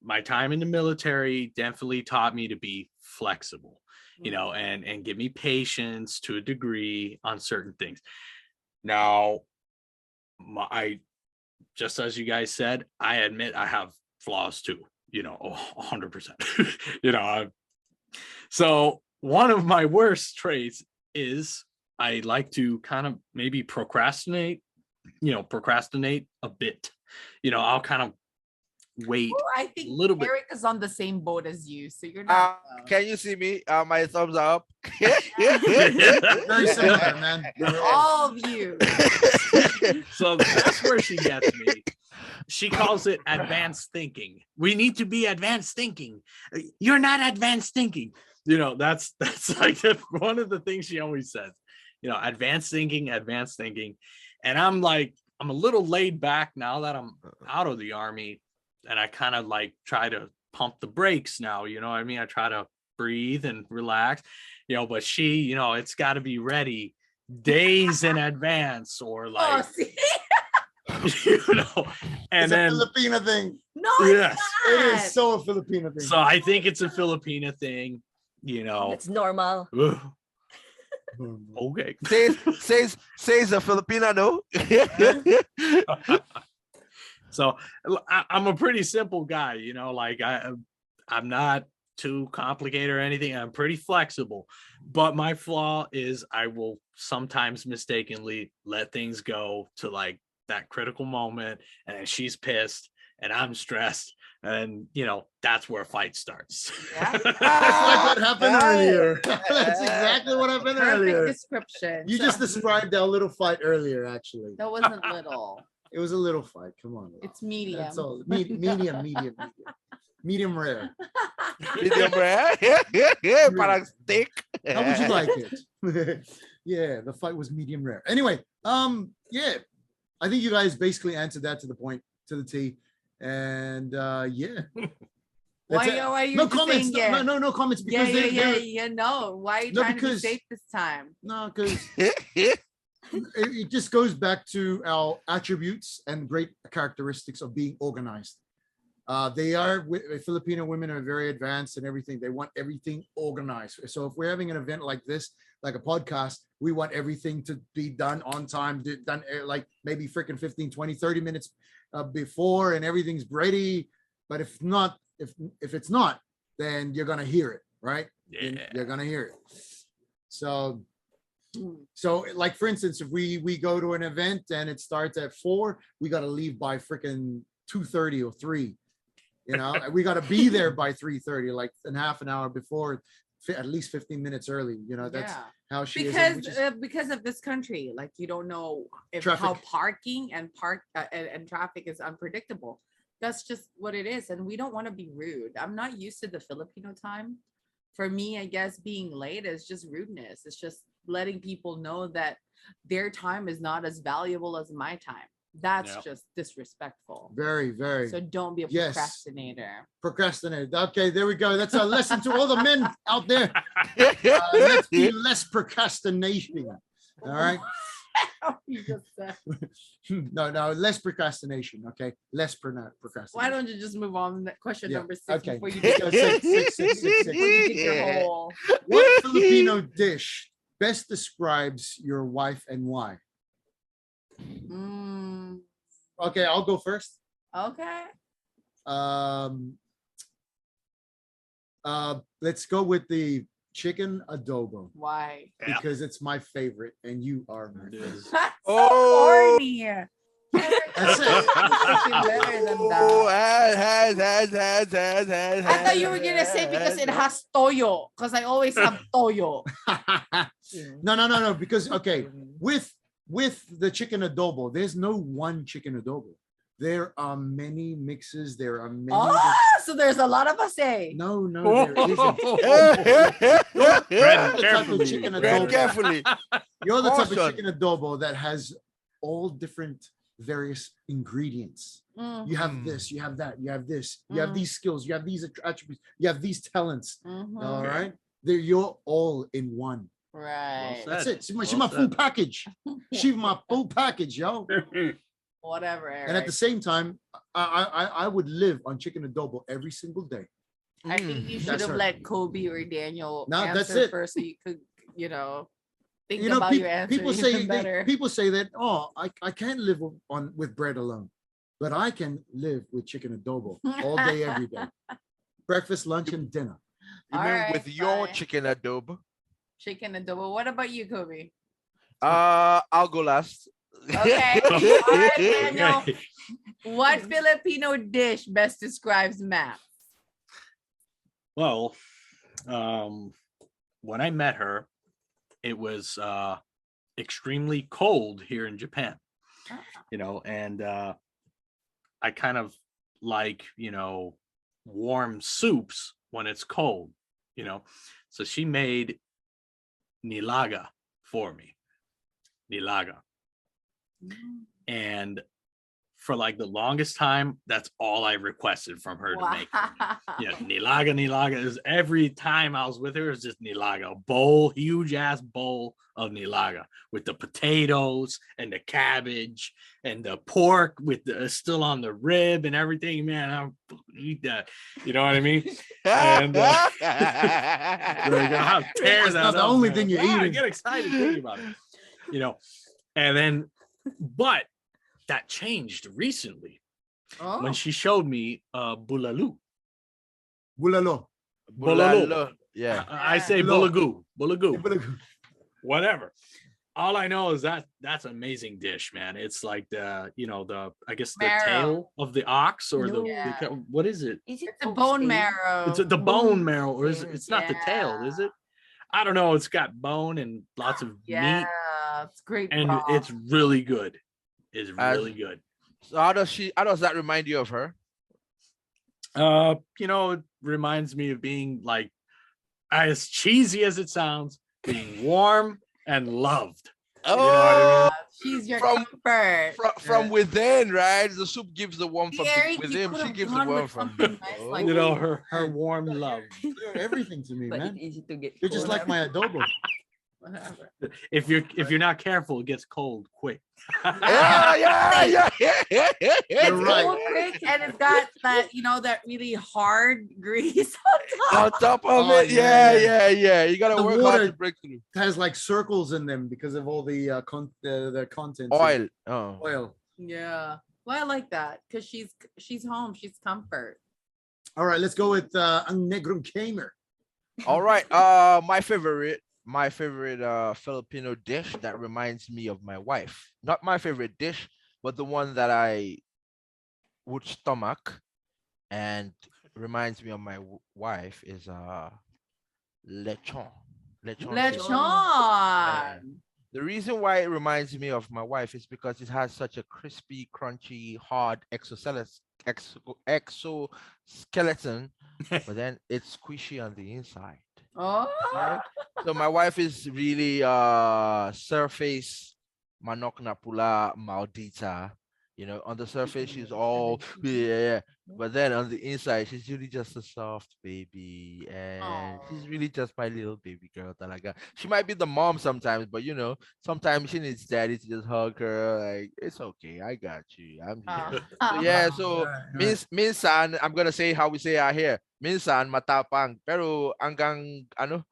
C: my time in the military definitely taught me to be flexible, you know, and give me patience to a degree on certain things. Now, I just as you guys said, I admit I have flaws too, you know, 100%. You know, so one of my worst traits is I like to kind of maybe procrastinate a bit. You know, I'll kind of wait
B: Well, I think
C: a little bit.
B: Eric is on the same boat as you, so you're not.
D: Can you see me? My thumbs up.
A: Very similar, man.
B: All of you.
C: So that's where she gets me. She calls it advanced thinking. We need to be advanced thinking. You're not advanced thinking. You know, that's like one of the things she always says. You know, advanced thinking. And I'm like, I'm a little laid back now that I'm out of the army, and I kind of like try to pump the brakes now. You know what I mean? I try to breathe and relax, you know, but she, you know, it's got to be ready days in advance or like, you know, and
A: It's
C: then
A: a Filipina thing.
B: No,
C: yes,
A: It is so a Filipina thing.
C: so I think it's a Filipina thing, you know.
E: It's normal.
C: Ugh. Okay.
D: Says a Filipina, no?
C: So I'm a pretty simple guy, you know, like I'm not too complicated or anything. I'm pretty flexible, but my flaw is I will sometimes mistakenly let things go to like that critical moment, and then she's pissed and I'm stressed, and you know, that's where a fight starts.
B: Yeah.
A: That's like what happened earlier. That's exactly what happened
B: Perfect
A: earlier.
B: description.
A: You just described our little fight earlier, actually.
B: That wasn't little.
A: It was a little fight. Come on.
B: It's medium.
A: That's all. Medium rare.
D: Medium rare. Parang steak.
A: How would you like it? Yeah, the fight was medium rare. Anyway, yeah, I think you guys basically answered that to the point, to the T. And yeah. That's it.
B: Why are you
A: No
B: just
A: comments.
B: saying yeah?
A: No comments
B: Yeah,
A: because
B: no. Why are you
A: No,
B: trying to be
A: because-
B: safe this time?
A: no, because it just goes back to our attributes and great characteristics of being organized. Filipino women are very advanced and everything. They want everything organized. So if we're having an event like this, like a podcast, we want everything to be done on time, done like maybe freaking 15, 20, 30 minutes before, and everything's ready. But if it's not, then you're going to hear it, right?
C: Yeah.
A: You're going to hear it. So like, for instance, if we go to an event and it starts at 4, we got to leave by freaking 2:30 or 3. You know, we got to be there by 3:30, like in half an hour before, at least 15 minutes early. You know, that's how she is.
B: Because of this country, like you don't know how
A: Traffic.
B: parking and and traffic is unpredictable. That's just what it is, and we don't want to be rude. I'm not used to the Filipino time. For me, I guess being late is just rudeness. It's just letting people know that their time is not as valuable as my time. That's just disrespectful.
A: Very, very.
B: So don't be a
A: Yes.
B: procrastinator.
A: Procrastinate. Okay, there we go. That's a lesson to all the men out there. Let's be less procrastinating. All right.
B: You just said.
A: No, less procrastination. Okay, less procrastination.
B: Why don't you just move on to question
A: Yeah,
B: number 6
A: okay.
B: before you get
A: Six.
B: before you get your
D: Yeah.
B: whole.
A: What Filipino dish best describes your wife and why?
B: Mm,
A: Okay, I'll go first.
B: okay.
A: Let's go with the chicken adobo
B: Why?
A: because it's my favorite, and you are my
C: It
A: favorite.
C: is.
B: So
D: Oh.
B: corny.
A: That's it.
B: Better than
D: Oh,
B: that. I thought you were gonna say because it has toyo, because I always have toyo.
A: No. Because okay, with the chicken adobo, there's no one chicken adobo. There are many mixes. There are many.
B: Oh, so there's a lot of us say.
A: No, there isn't.
C: Tread
A: You're the type of
C: carefully.
A: chicken
D: Tread
A: adobo.
D: carefully.
A: You're the type of
D: Caution.
A: chicken adobo that has all different various ingredients.
B: Mm,
A: You have
D: Mm.
A: this, you have that, you have this, you have
B: Mm.
A: these skills, you have these attributes, you have these talents.
B: mhm.
A: All
C: Okay.
A: right, you're all in one.
B: Right.
C: Well
A: That's it. She's
C: Well
A: my full
C: said.
A: package. She's my full package, yo.
B: Whatever, Eric.
A: And at the same time, I would live on chicken adobo every single day.
B: I think you should
A: That's
B: have
A: her.
B: let Kobe or Daniel
A: No,
B: answer
A: that's it.
B: first so you could, think
A: You know,
B: about your answer
A: people
B: even
A: say
B: better.
A: people say that, oh, I can't live with bread alone, but I can live with chicken adobo all day, every day. Breakfast, lunch, and dinner.
D: You
B: All
D: mean
B: right,
D: with your
B: fine.
D: chicken adobo?
B: Chicken adobo. What about you, Kobe?
D: I'll go last.
B: Okay. All right, Daniel.
C: Okay.
B: What Filipino dish best describes Matt?
C: Well, when I met her, it was extremely cold here in Japan, and I kind of like, warm soups when it's cold, So she made nilaga for me. Nilaga. And for like the longest time, that's all I requested from her to make. Yeah, nilaga is every time I was with her, it's just nilaga, a bowl, huge ass bowl of nilaga with the potatoes and the cabbage and the pork with the still on the rib and everything. Man, I'll eat that. You know what I mean? And like, I'll tear
A: That's
C: that
A: not the
C: up,
A: only
C: man.
A: thing you're
C: I
A: eating.
C: get excited thinking about it. And then, but that changed recently
B: Oh,
C: when she showed me bulalu.
A: Bulalo.
C: Bulalo.
D: Yeah.
C: I say
A: Bulalo.
C: bulagu, whatever. All I know is that's an amazing dish, man. It's like the I guess the
B: Marrow.
C: tail of the ox or
B: Yeah.
C: what is it?
E: Is it
B: it's a bone
E: okay?
B: marrow.
C: It's the bone marrow, or is it? It's not the tail,
B: Yeah.
C: is it? I don't know. It's got bone and lots of
B: Yeah,
C: meat,
B: it's great.
C: and
B: broth.
C: it's really good. It's
D: As-
C: really good.
D: So how does that remind you of her?
C: It reminds me of being like, as cheesy as it sounds, being warm and loved.
D: Oh,
C: know what I mean?
B: She's your
D: From-
B: comfort.
D: from within, right? The soup gives the warmth from
B: Eric, you
D: within.
B: could
D: She
B: have
D: gives the
B: gone with
D: warmth from.
B: something nice
D: Oh.
B: like-
C: Her warm love.
A: You're everything to me,
E: But
A: man.
E: it's easy to get
A: You're just
E: cold.
A: like my adobo.
B: Whatever.
C: If you're not careful, it gets cold quick.
D: Yeah.
A: You're right.
B: So quick, and it's got that that really hard grease on
D: On
B: top.
D: top of
A: Oh,
D: it,
A: yeah,
D: yeah. You gotta
A: The
D: work
A: water-
D: hard to break through.
A: It has like circles in them because of all the contents.
D: Oil. Oh.
A: Oil.
B: Yeah. Well, I like that because she's home. She's comfort.
A: All right, let's go with ang negrong gamer.
D: All right. My favorite Filipino dish that reminds me of my wife. Not my favorite dish, but the one that I would stomach and reminds me of my wife is lechon. Lechon. chicken.
B: Lechon.
D: The reason why it reminds me of my wife is because it has such a crispy, crunchy, hard exoskeleton, but then it's squishy on the inside.
B: Oh.
D: Right? So my wife is really surface manok na pula maldita, You know, on the surface, she's all yeah, but then on the inside, she's really just a soft baby, and she's
B: Aw.
D: really just my little baby girl that I got. She might be the mom sometimes, but you know, sometimes she needs daddy to just hug her. Like, it's okay, I got you, I'm here. So yeah, so
A: Right.
D: minsan, I'm gonna say how we say out here. Minsan matapang, pero hanggang ano,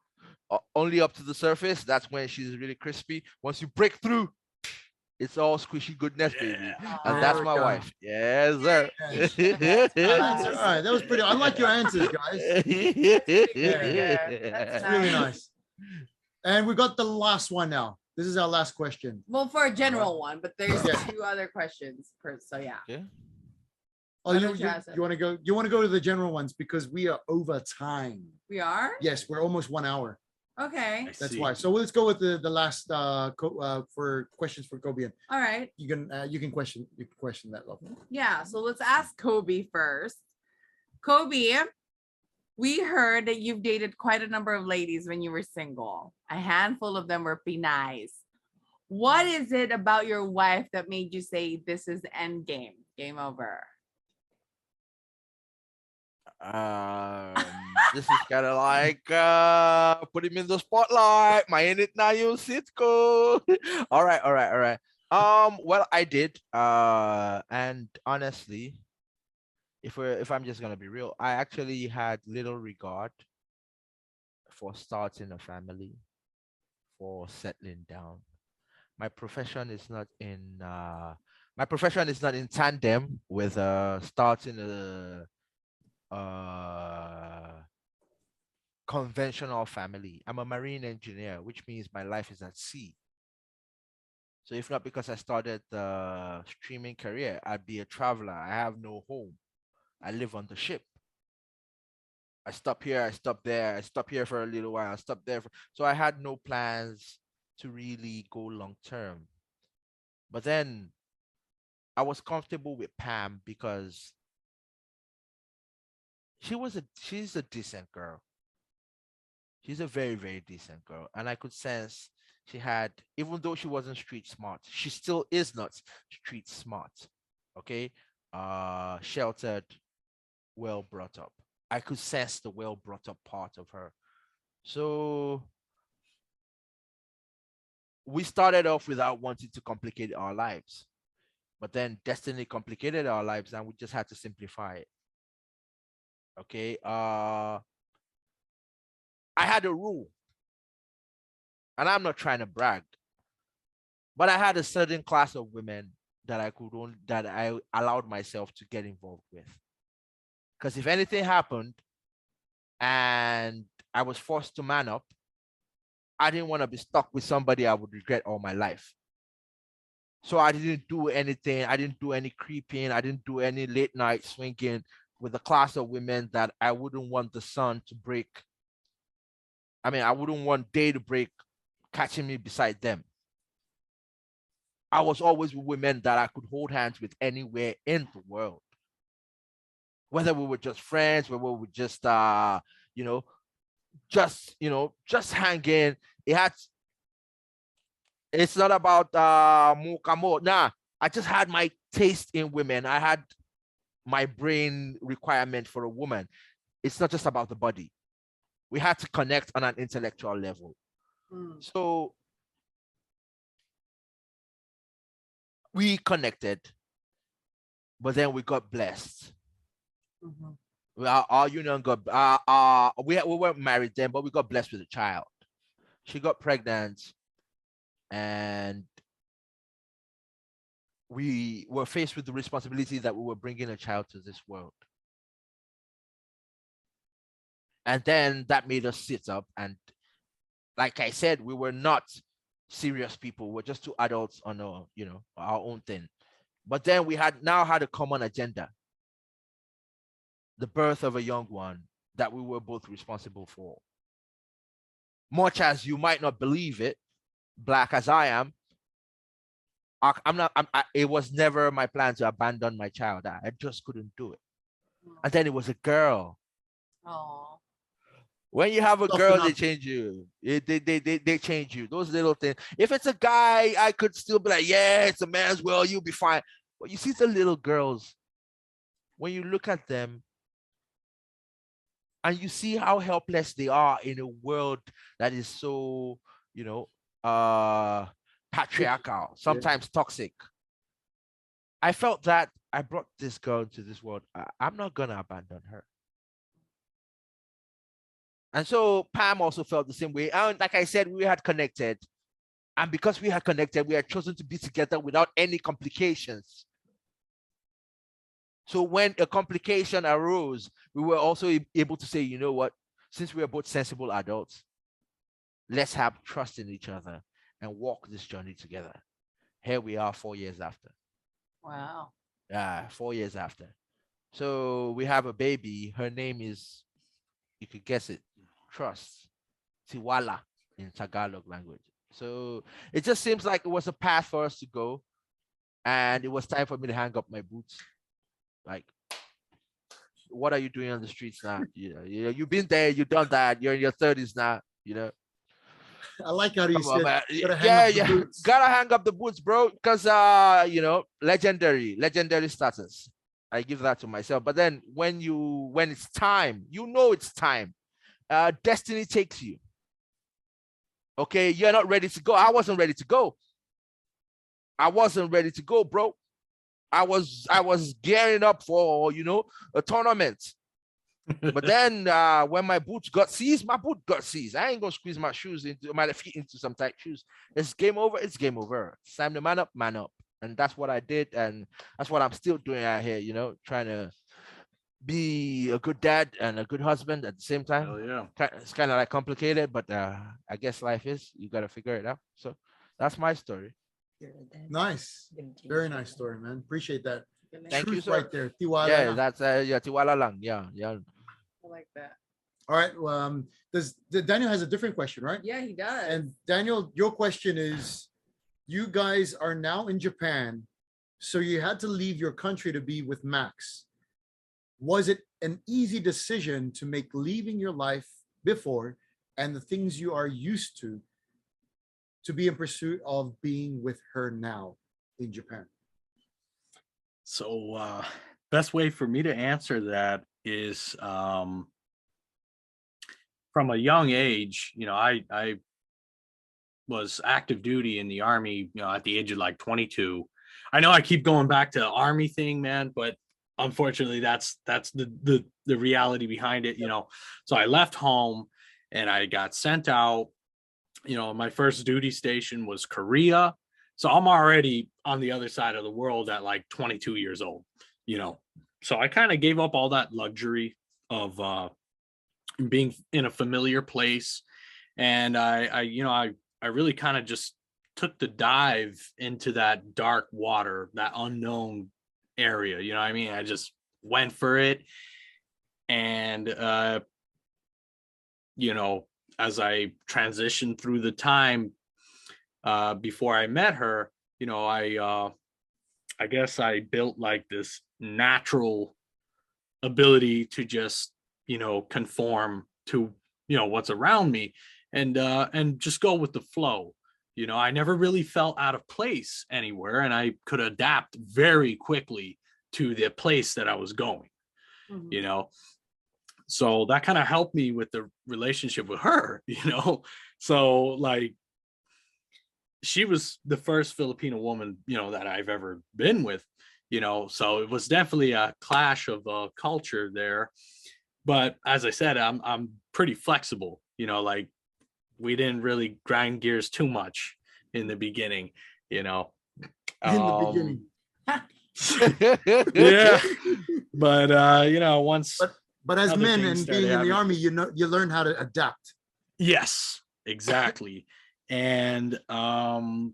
D: only up to the surface. That's when she's really crispy. Once you break through, it's all squishy goodness, baby.
C: Yeah.
D: And
A: There
D: that's
A: we
D: my
A: go.
D: wife. Yes, sir.
A: Yes. That's all right. That was pretty. I like your answers, guys.
B: Very good. That's
A: It's really
B: nice.
A: nice. And we got the last one now. This is our last question.
B: Well, for a general one, but there's
A: Yeah.
B: 2 other questions. So yeah.
D: Okay.
A: Oh,
B: Why
A: you,
B: don't you
A: you,
B: ask it?
A: you want to go? You want to go to the general ones because we are over time.
B: We are?
A: Yes, we're almost 1 hour.
B: Okay.
A: That's why. So let's go with the last for questions for Kobe.
B: All right.
A: You can question that level.
B: Yeah. So let's ask Kobe first. Kobe, we heard that you've dated quite a number of ladies when you were single. A handful of them were Pinays. What is it about your wife that made you say this is end game? Game over.
D: This is kind of like put him in the spotlight. Mainit na yung sitko. All right. Well, I did. And honestly, if I'm just gonna be real, I actually had little regard for starting a family, for settling down. My profession is not in tandem with starting a conventional family. I'm a marine engineer, which means my life is at sea. So if not because I started the streaming career, I'd be a traveler. I have no home. I live on the ship. I stop here, I stop there, I stop here for a little while, I stop there. So I had no plans to really go long term. But then I was comfortable with Pam because she's a decent girl. She's a very, very decent girl. And I could sense she had, even though she wasn't street smart, she still is not street smart. Okay. Sheltered, well brought up. I could sense the well brought up part of her. So we started off without wanting to complicate our lives. But then destiny complicated our lives and we just had to simplify it. Okay. I had a rule. And I'm not trying to brag, but I had a certain class of women that I allowed myself to get involved with. Because if anything happened and I was forced to man up, I didn't want to be stuck with somebody I would regret all my life. So I didn't do anything. I didn't do any creeping. I didn't do any late night swinging with a class of women that I wouldn't want the sun to break. I mean, I wouldn't want day to break catching me beside them. I was always with women that I could hold hands with anywhere in the world. Whether we were just friends, whether we were just just hanging. It's not about muka. Nah, I just had my taste in women. I had my brain requirement for a woman. It's not just about the body. We had to connect on an intellectual level. So we connected, but then we got blessed. Our union got we weren't married then, but we got blessed with a child. She got pregnant, and we were faced with the responsibility that we were bringing a child to this world. And then that made us sit up, and like I said, we were not serious people. We're just two adults on our own thing. But then we had a common agenda. The birth of a young one that we were both responsible for. Much as you might not believe it, black as I am, it was never my plan to abandon my child. I just couldn't do it. And then it was a girl.
B: Oh.
D: When you have a girl, they change you. They change you. Those little things. If it's a guy, I could still be like, yeah, it's a man's world. You'll be fine. But you see the little girls, when you look at them and you see how helpless they are in a world that is so, patriarchal, sometimes toxic. I felt that I brought this girl into this world. I'm not gonna abandon her. And so Pam also felt the same way. And like I said, we had connected. And because we had connected, we had chosen to be together without any complications. So when a complication arose, we were also able to say, you know what, since we are both sensible adults, let's have trust in each other and walk this journey together. Here we are 4 years after.
B: Wow.
D: Yeah, 4 years after. So we have a baby. Her name is, you could guess it, Trust. Tiwala in Tagalog language. So it just seems like it was a path for us to go. And it was time for me to hang up my boots. Like, what are you doing on the streets now? You've been there, you've done that. You're in your 30s now,
A: I like how you
D: Come on,
A: said,
D: man.
A: gotta hang up the boots.
D: Gotta hang up the boots, bro. Because legendary status. I give that to myself. But then when it's time, it's time. Destiny takes you. Okay, you're not ready to go. I wasn't ready to go. Bro. I was gearing up for a tournament. But then when my boot got seized. I ain't gonna squeeze my feet into some tight shoes. It's game over. It's time to man up. And that's what I did, and that's what I'm still doing out here, trying to be a good dad and a good husband at the same time.
C: Hell yeah.
D: It's kind of like complicated, but I guess life is. You gotta figure it out. So that's my story.
A: Nice. Very nice story, man. Appreciate that.
D: Thank you,
A: Truth
D: sir.
A: right there. Tiwala
D: Yeah,
A: lang.
D: that's Tiwala lang. Yeah.
B: I like that.
A: All right. Well, Daniel has a different question, right?
B: Yeah, he does.
A: And Daniel, your question is, you guys are now in Japan, so you had to leave your country to be with Max. Was it an easy decision to make, leaving your life before and the things you are used to be in pursuit of being with her now in Japan?
C: So best way for me to answer that is from a young age, I was active duty in the Army, at the age of like 22. I know I keep going back to the Army thing, man, but unfortunately that's the reality behind it. So I left home and I got sent out. My first duty station was Korea. So I'm already on the other side of the world at like 22 years old, So I kind of gave up all that luxury of being in a familiar place. And I really kind of just took the dive into that dark water, that unknown area. You know what I mean? I just went for it. And, as I transitioned through the time before I met her, I guess I built like this natural ability to just, conform to, what's around me and just go with the flow. I never really felt out of place anywhere, and I could adapt very quickly to the place that I was going, So that kind of helped me with the relationship with her, So like, she was the first Filipino woman, that I've ever been with, so it was definitely a clash of culture there. But as I said, I'm pretty flexible, like we didn't really grind gears too much in the beginning,
A: In the beginning.
C: Yeah. But once
A: But as
C: other
A: men
C: things
A: and
C: started
A: being in the
C: happening.
A: Army, you learn how to adapt.
C: Yes, exactly. And now,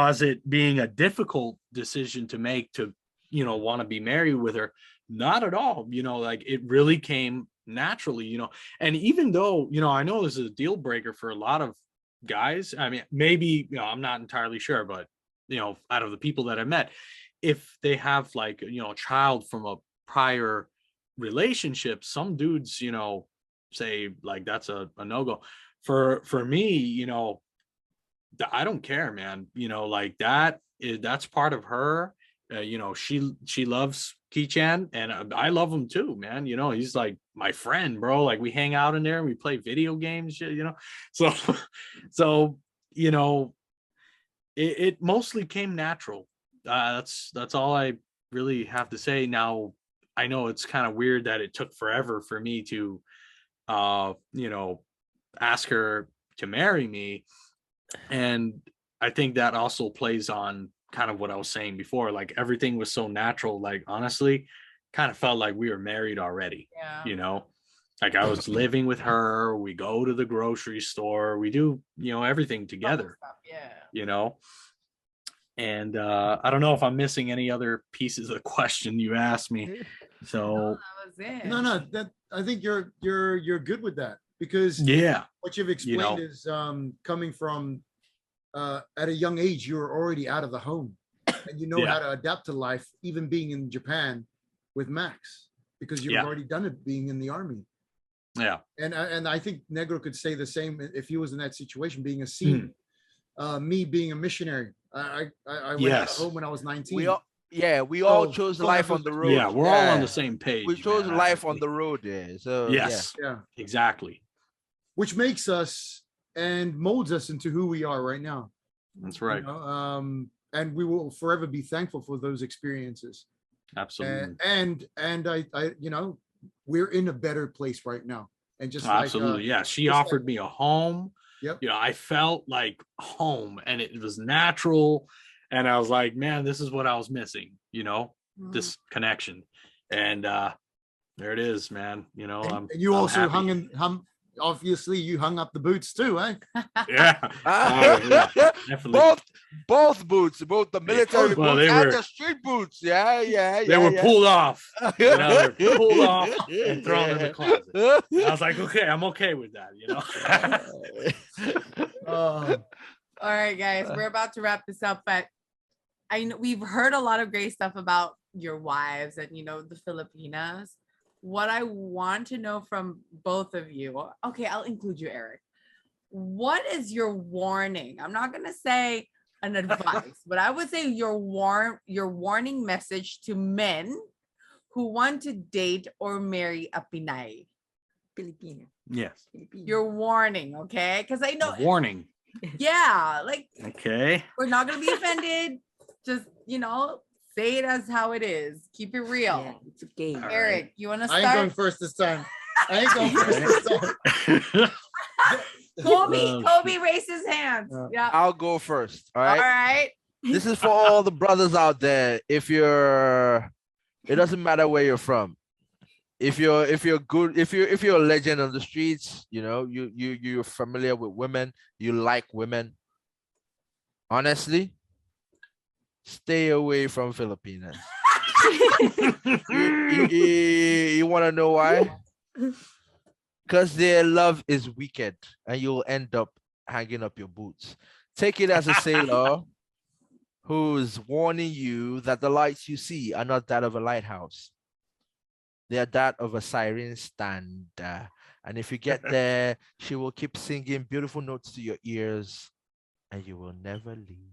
C: as it being a difficult decision to make to, want to be married with her, not at all, like it really came naturally, and even though, I know this is a deal breaker for a lot of guys. I mean, maybe, I'm not entirely sure, but, out of the people that I met, if they have like, a child from a prior relationship, some dudes, say like that's a no-go. For me, I don't care, man. Like that that's part of her. You know, she loves Kichan, and I love him too, man. You know, he's like my friend, bro. Like we hang out in there and we play video games, you know. So so you know, it mostly came natural. That's all I really have to say. Now I know it's kind of weird that it took forever for me to you know, ask her to marry me, and I think that also plays on kind of what I was saying before. Like everything was so natural. Like honestly, kind of felt like we were married already.
B: Yeah.
C: You know, like I was living with her. We go to the grocery store. We do, you know, everything together.
B: Stuff, yeah.
C: You know, and I don't know if I'm missing any other pieces of the question you asked me. So
B: That was it.
A: No, that I think you're good with that, because
C: yeah,
A: what you've explained
C: know.
A: is coming from at a young age, you were already out of the home, and you know
C: Yeah.
A: how to adapt to life, even being in Japan with Max, because you've
C: Yeah.
A: already done it being in the army.
C: yeah,
A: And I think Negro could say the same if he was in that situation, being a seaman. Me being a missionary, I went out of
C: Yes.
A: home when I was 19.
D: We all
A: So,
D: chose
A: so
D: life
A: I
D: on the
A: was-
D: road.
C: yeah. We're all on the same page.
D: We chose
C: man.
D: life on the road there. So
C: Yes,
A: yeah,
C: exactly.
A: which makes us and molds us into who we are right now.
C: That's
A: you
C: right.
A: know, and we will forever be thankful for those experiences.
C: Absolutely.
A: And I you know, we're in a better place right now. And just like
C: Absolutely. Yeah. She
A: just
C: offered me a home.
A: Yep.
C: You know, I felt like home, and it was natural. And I was like, man, this is what I was missing, you know, this connection. And there it is, man. You know,
A: and you
C: I'm
A: also
C: happy.
A: obviously you hung up the boots too, eh?
C: Yeah. Yeah, definitely.
D: both boots, both the military
C: Well,
D: boots
C: they
D: and
C: were-
D: the street boots. Yeah.
C: They were pulled off. You know, they're pulled off
D: Yeah.
C: and thrown in the closet. I was like, okay, I'm okay with that, you know.
B: All right, guys, we're about to wrap this up, but I know we've heard a lot of great stuff about your wives and, you know, the Filipinas. What I want to know from both of you, okay, I'll include you, Eric. What is your warning? I'm not gonna say an advice, but I would say your warning message to men who want to date or marry a Pinay.
E: Filipino.
C: Yes.
E: Filipino.
B: Your warning, okay? Because I know,
C: Warning.
B: yeah, like
C: Okay.
B: we're not gonna be offended. Just, you know, say it as how it is. Keep it real.
E: Yeah, it's okay.
C: All
B: Eric, you want to
A: I ain't going
B: start?
A: first this time. I ain't going first this time.
B: Kobe raised his hands. Yeah.
D: I'll go first. All
B: All
D: right.
B: right.
D: This is for all the brothers out there. It doesn't matter where you're from. If you're a legend on the streets, you know, you're familiar with women, you like women. Honestly, stay away from Filipinas. You want to know why? Because their love is wicked, and you'll end up hanging up your boots. Take it as a sailor who's warning you that the lights you see are not that of a lighthouse. They are that of a siren stand. And if you get there, she will keep singing beautiful notes to your ears, and you will never leave.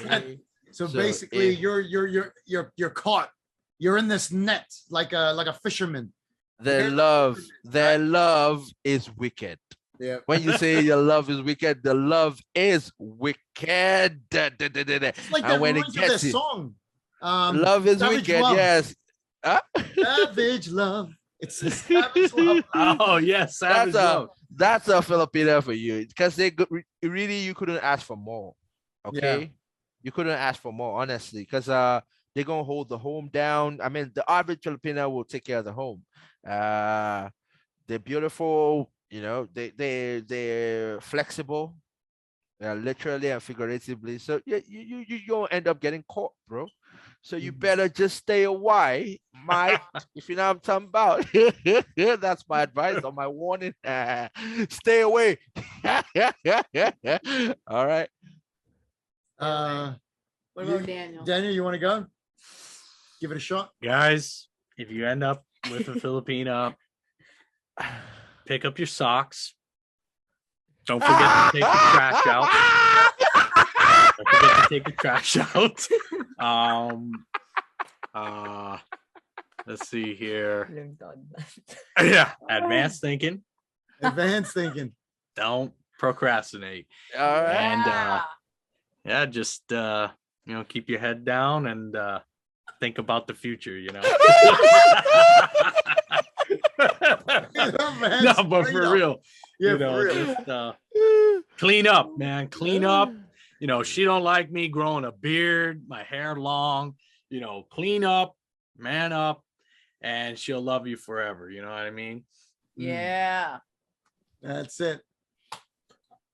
D: Okay?
A: So
D: So
A: basically,
D: if-
A: you're caught. You're in this net like a fisherman.
D: Their
A: They're-
D: love is wicked.
A: Yeah.
D: When you say your love is wicked, the love is wicked.
A: It's like
D: And
A: that
D: when it
A: reminds me of
D: gets
A: that
D: you-
A: song.
D: Love is
A: Savage
D: wicked.
A: Love.
D: Yes. Huh?
A: Savage love. It's a savage love.
C: Oh yes, savage love.
D: That's a Filipino for you, because really you couldn't ask for more. Okay, you couldn't ask for more, honestly, because they're gonna hold the home down. I mean, the average Filipino will take care of the home. They're beautiful, you know. They're flexible, literally and figuratively. So you don't end up getting caught, bro. So you better just stay away, mate. If you know what I'm talking about. That's my advice or my warning. Stay away. All right.
B: What about Daniel?
A: Daniel, you want to go? Give it a shot.
C: Guys, if you end up with a Filipina, pick up your socks. Don't forget to take the trash out. Don't forget to take the trash out. Let's see here. Yeah, advanced thinking.
A: Advanced thinking.
C: Don't procrastinate.
D: All right.
C: And yeah, just keep your head down and think about the future,
A: Yeah,
C: No, but for real,
A: Yeah, for real.
C: just clean up, man. Clean up. She don't like me growing a beard, my hair long. Clean up, man up, and she'll love you forever. You know what I mean?
B: Yeah.
A: That's it.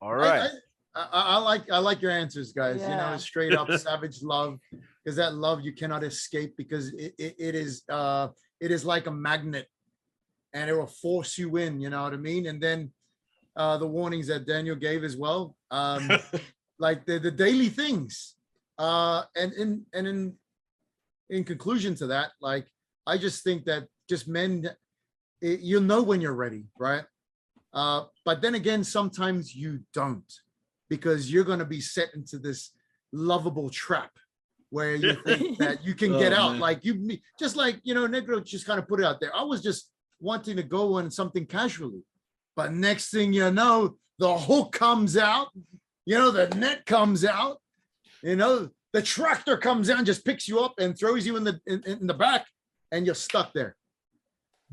D: All right.
A: I like your answers, guys.
B: Yeah.
A: Straight up savage love, because that love you cannot escape, because it is like a magnet, and it will force you in. You know what I mean? And then the warnings that Daniel gave as well, like the daily things, and in conclusion to that, like, I just think that just men, you'll know when you're ready, right? But then again, sometimes you don't, because you're going to be set into this lovable trap where you think that you can get out. Man. Like just like, Negro just kind of put it out there. I was just wanting to go on something casually, but next thing you know, the hook comes out, the net comes out, the tractor comes out and just picks you up and throws you in the back, and you're stuck there.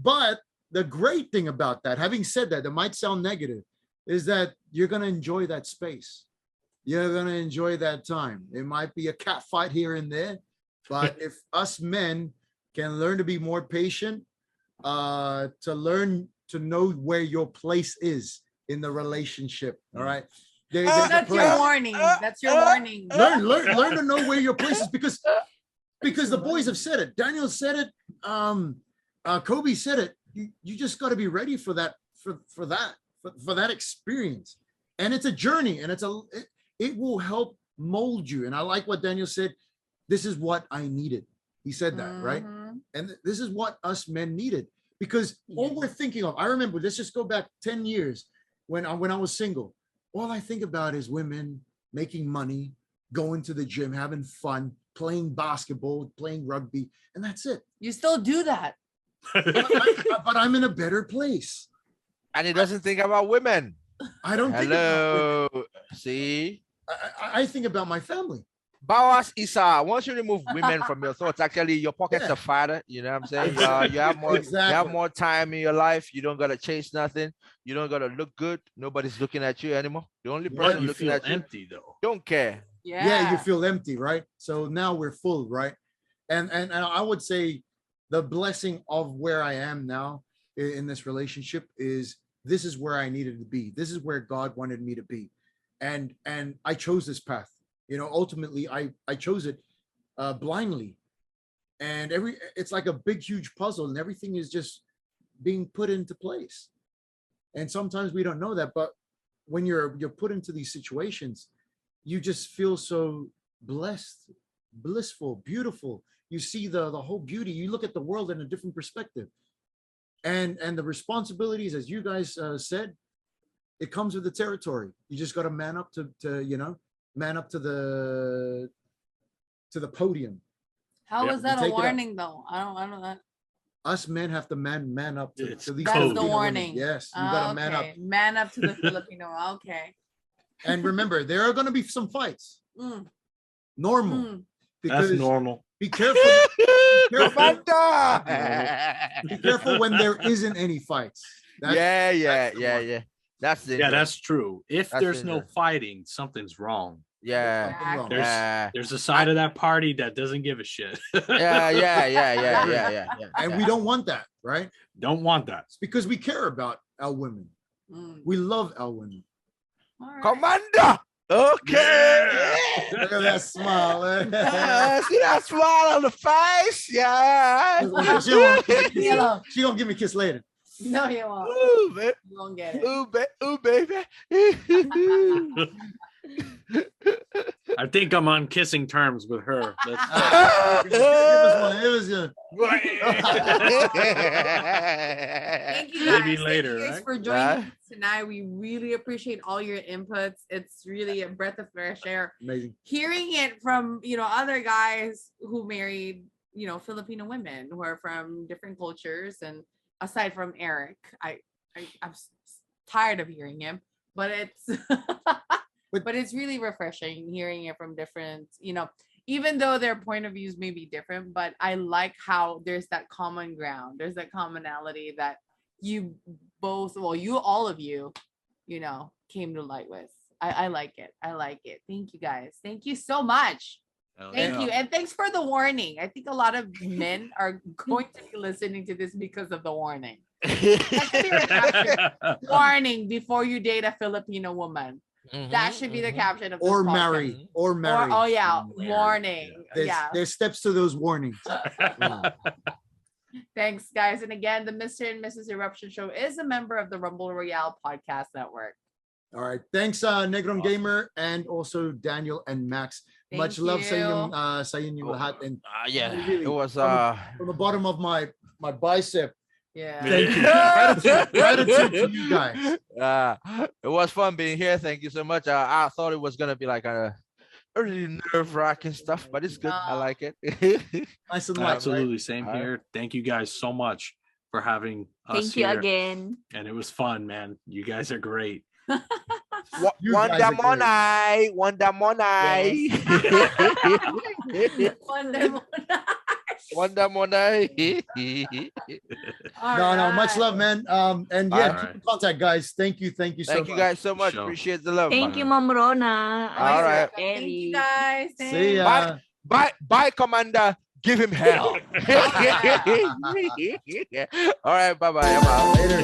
A: But the great thing about that, having said that, it might sound negative, is that you're going to enjoy that space. You're going to enjoy that time. It might be a cat fight here and there, but if us men can learn to be more patient, to learn to know where your place is in the relationship, all right?
B: That's your warning. That's your warning.
A: Learn to know where your place is, because the boys have said it. Daniel said it. Kobe said it. You just got to be ready for that, for that experience. And it's a journey, and it will help mold you. And I like what Daniel said. This is what I needed. He said that, right? And this is what us men needed, because all we're thinking of, I remember, let's just go back 10 years when I was single. All I think about is women making money, going to the gym, having fun, playing basketball, playing rugby, and that's it.
B: You still do that.
A: But I'm in a better place.
D: And he doesn't think about women.
A: I don't think about women.
D: See?
A: I think about my family.
D: Bawas Isa, once you remove women from your thoughts, actually your pockets are fatter. You know what I'm saying? You have more, you have more time in your life. You don't gotta chase nothing. You don't gotta look good. Nobody's looking at you anymore. The only person looking at you
C: empty though.
D: Don't care.
A: Yeah, you feel empty, right? So now we're full, right? And I would say the blessing of where I am now in this relationship is this is where I needed to be. This is where God wanted me to be. And I chose this path. Ultimately I chose it blindly. And it's like a big, huge puzzle, and everything is just being put into place. And sometimes we don't know that, but when you're put into these situations, you just feel so blessed, blissful, beautiful. You see the whole beauty. You look at the world in a different perspective. And the responsibilities, as you guys said, it comes with the territory. You just got to man up to the podium.
B: How is that a warning though? I don't know.
A: Us men have to man up to these.
B: That's the warning.
A: Women. Yes, you got to man up.
B: Man up to the Filipino. Okay.
A: And remember, there are going to be some fights. Normal.
C: Because that's normal.
A: Be careful. Be careful when there isn't any fights.
D: Yeah. That's
C: true. If there's no fighting, something's wrong. There's a side of that party that doesn't give a shit.
D: Yeah.
A: And we don't want that, right?
C: Don't want that.
A: It's because we care about our women. We love our women.
B: Right.
D: Commander. Okay.
A: Look at that smile.
D: See that smile on the face? Yeah.
A: She gonna give me a kiss later.
B: No, you won't.
D: Ooh, baby.
B: You won't get it.
D: Ooh, baby.
C: I think I'm on kissing terms with her.
A: Give us one. It was good.
B: Thank you guys.
C: Maybe later,
B: Thank you guys
C: right?
B: for joining us tonight. We really appreciate all your inputs. It's really a breath of fresh air.
A: Amazing.
B: Hearing it from other guys who married Filipino women who are from different cultures, and aside from Eric, I'm tired of hearing him, but it's but it's really refreshing hearing it from different, even though their point of views may be different, but I like how there's that common ground, there's that commonality that all of you came to light with. I like it. Thank you guys. Thank you so much. Thank you. And thanks for the warning. I think a lot of men are going to be listening to this because of the warning. That should be your caption. Warning before you date a Filipino woman. That should be the caption of this
A: Or
B: podcast.
A: marry. Or marry.
B: Oh yeah, warning.
A: There's steps to those warnings.
B: Thanks, guys. And again, the Mr. and Mrs. Eruption Show is a member of the Rumble Royale Podcast Network.
A: All right. Thanks, Negron Gamer, and also Daniel and Max.
B: Thank
A: Much love
B: you.
A: sa inyong lahat. And
D: Yeah,
A: really,
D: it was
A: from the bottom of my bicep.
B: Yeah.
A: Thank you. Gratitude to you guys.
D: it was fun being here. Thank you so much. I thought it was gonna be like a really nerve-wracking stuff, but it's good. I like it.
A: Nice and light.
C: Absolutely, same here. Thank you guys so much for having us
E: Thank you
C: here.
E: again.
C: And it was fun, man. You guys are great.
A: You guys are
D: Wanda Monai.
B: Wonder Woman.
D: Wanda Monai.
A: No, much love, man. And yeah,
C: All
A: keep in contact, guys. Thank you so
D: Thank
A: much.
D: you guys so much.
C: Sure.
D: Appreciate the love.
E: Thank you, Mom Rona.
D: All right.
B: Thank you guys.
A: See ya.
D: Bye, Commander. Give him hell. All right, bye-bye. I'm out.
A: Later.